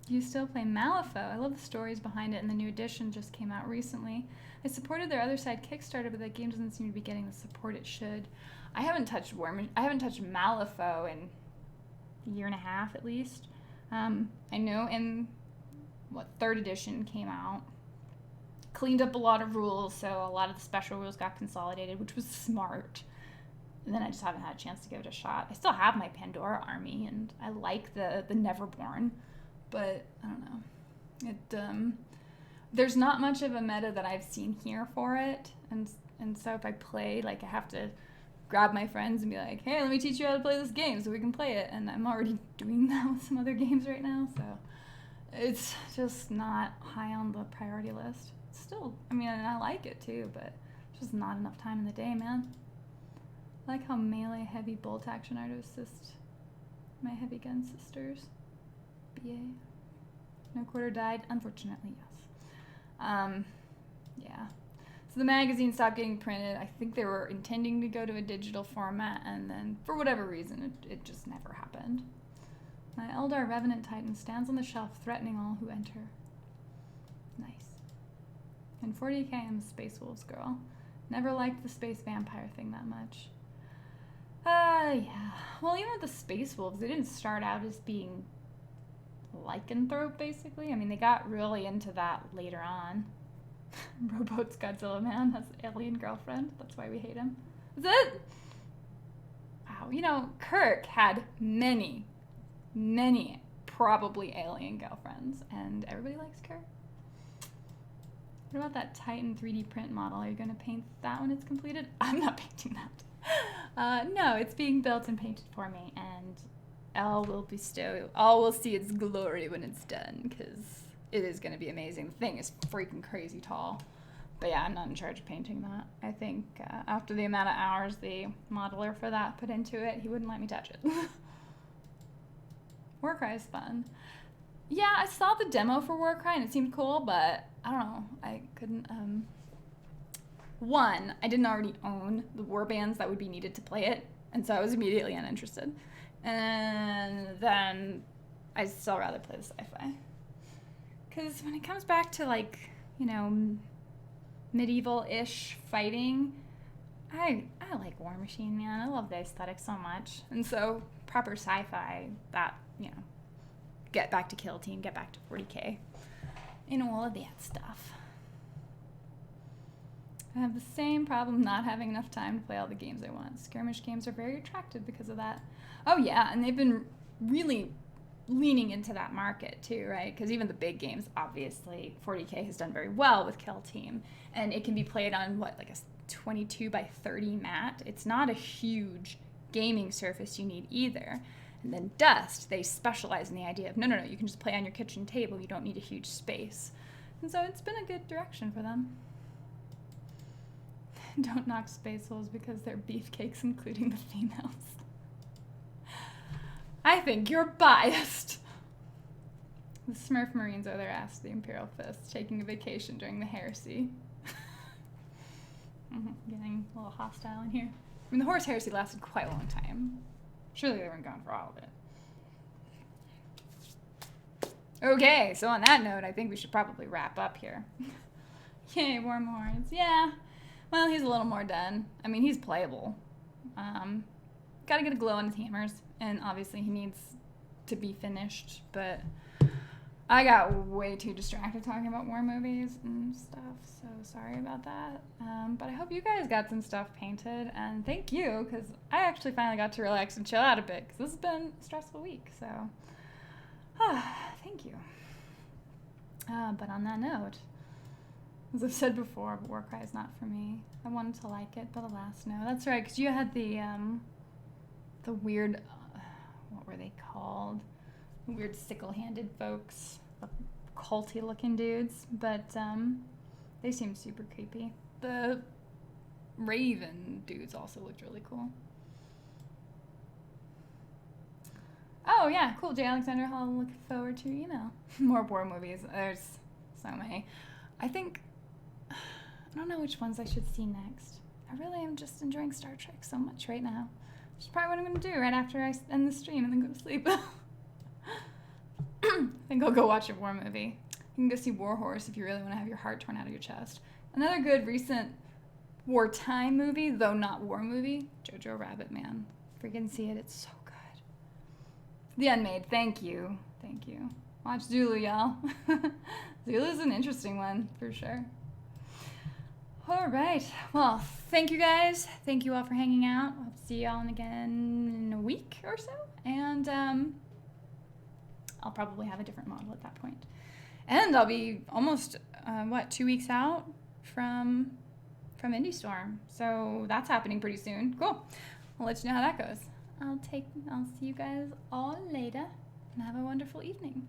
Do you still play Malifaux? I love the stories behind it, and the new edition just came out recently. I supported their other side Kickstarter, but that game doesn't seem to be getting the support it should. I haven't touched Malifaux in a year and a half at least. I know third edition came out, cleaned up a lot of rules, so a lot of the special rules got consolidated, which was smart. And then I just haven't had a chance to give it a shot. I still have my Pandora army, and I like the Neverborn. But I don't know. There's not much of a meta that I've seen here for it, and so if I play, like, I have to grab my friends and be like, hey, let me teach you how to play this game so we can play it. And I'm already doing that with some other games right now, so it's just not high on the priority list. Still, and I like it too, but just not enough time in the day, man. I like how melee heavy bolt action are to assist my heavy gun sisters. BA. No Quarter died? Unfortunately, yes. Yeah. So the magazine stopped getting printed. I think they were intending to go to a digital format, and then for whatever reason, it just never happened. My Eldar Revenant Titan stands on the shelf, threatening all who enter. Nice. In 40k, I'm a Space Wolves girl. Never liked the space vampire thing that much. Yeah. Well, even with the Space Wolves, they didn't start out as being lycanthrope, basically. I mean, they got really into that later on. Rowboat's Godzilla Man has an alien girlfriend. That's why we hate him. Is it? Wow. You know, Kirk had many probably alien girlfriends, and everybody likes Kirk. What about that Titan 3D print model? Are you going to paint that when it's completed? I'm not painting that. No, it's being built and painted for me, and all will see its glory when it's done, because it is going to be amazing. The thing is freaking crazy tall. But yeah, I'm not in charge of painting that. I think after the amount of hours the modeler for that put into it, he wouldn't let me touch it. Warcry is fun. Yeah, I saw the demo for Warcry and it seemed cool, but I don't know. I couldn't. One, I didn't already own the warbands that would be needed to play it, and so I was immediately uninterested. And then I'd still rather play the sci-fi. Because when it comes back to, like, you know, medieval-ish fighting, I like War Machine, man. I love the aesthetic so much. And so proper sci-fi, that, you know, get back to Kill Team, get back to 40K, you know, all of that stuff. I have the same problem not having enough time to play all the games I want. Skirmish games are very attractive because of that. Oh yeah, and they've been really leaning into that market too, right? Because even the big games, obviously, 40K has done very well with Kill Team, and it can be played on what, like a 22 by 30 mat. It's not a huge gaming surface you need either. And then Dust, they specialize in the idea of no, you can just play on your kitchen table. You don't need a huge space, and so it's been a good direction for them. Don't knock Space Wolves because they're beefcakes, including the females. I think you're biased. The Smurf Marines owe their ass to the Imperial Fist, taking a vacation during the heresy. Getting a little hostile in here. I mean, the Horse Heresy lasted quite a long time. Surely they weren't gone for all of it. Okay, so on that note, I think we should probably wrap up here. Yay, Warm Horns. Yeah. Well, he's a little more done. I mean, he's playable. Gotta get a glow on his hammers, and obviously he needs to be finished, but I got way too distracted talking about war movies and stuff, so sorry about that. But I hope you guys got some stuff painted, and thank you, because I actually finally got to relax and chill out a bit, because this has been a stressful week, so thank you. But on that note, as I've said before, Warcry is not for me. I wanted to like it, but alas, no. That's right, because you had the weird, what were they called? The weird sickle-handed folks, the culty-looking dudes, but they seemed super creepy. The Raven dudes also looked really cool. Oh yeah, cool, J. Alexander Hall, look forward to your email. More war movies, there's so many. I don't know which ones I should see next. I really am just enjoying Star Trek so much right now. Which is probably what I'm going to do right after I end the stream and then go to sleep. I think I'll go watch a war movie. You can go see War Horse if you really want to have your heart torn out of your chest. Another good recent wartime movie, though not war movie, Jojo Rabbit, man. Freaking see it. It's so good. The Unmade. Thank you. Thank you. Watch Zulu, y'all. Zulu's an interesting one, for sure. All right. Well, thank you guys. Thank you all for hanging out. I'll see y'all again in a week or so. And I'll probably have a different model at that point. And I'll be almost, 2 weeks out from Indystorm. So that's happening pretty soon. Cool. I'll let you know how that goes. I'll see you guys all later and have a wonderful evening.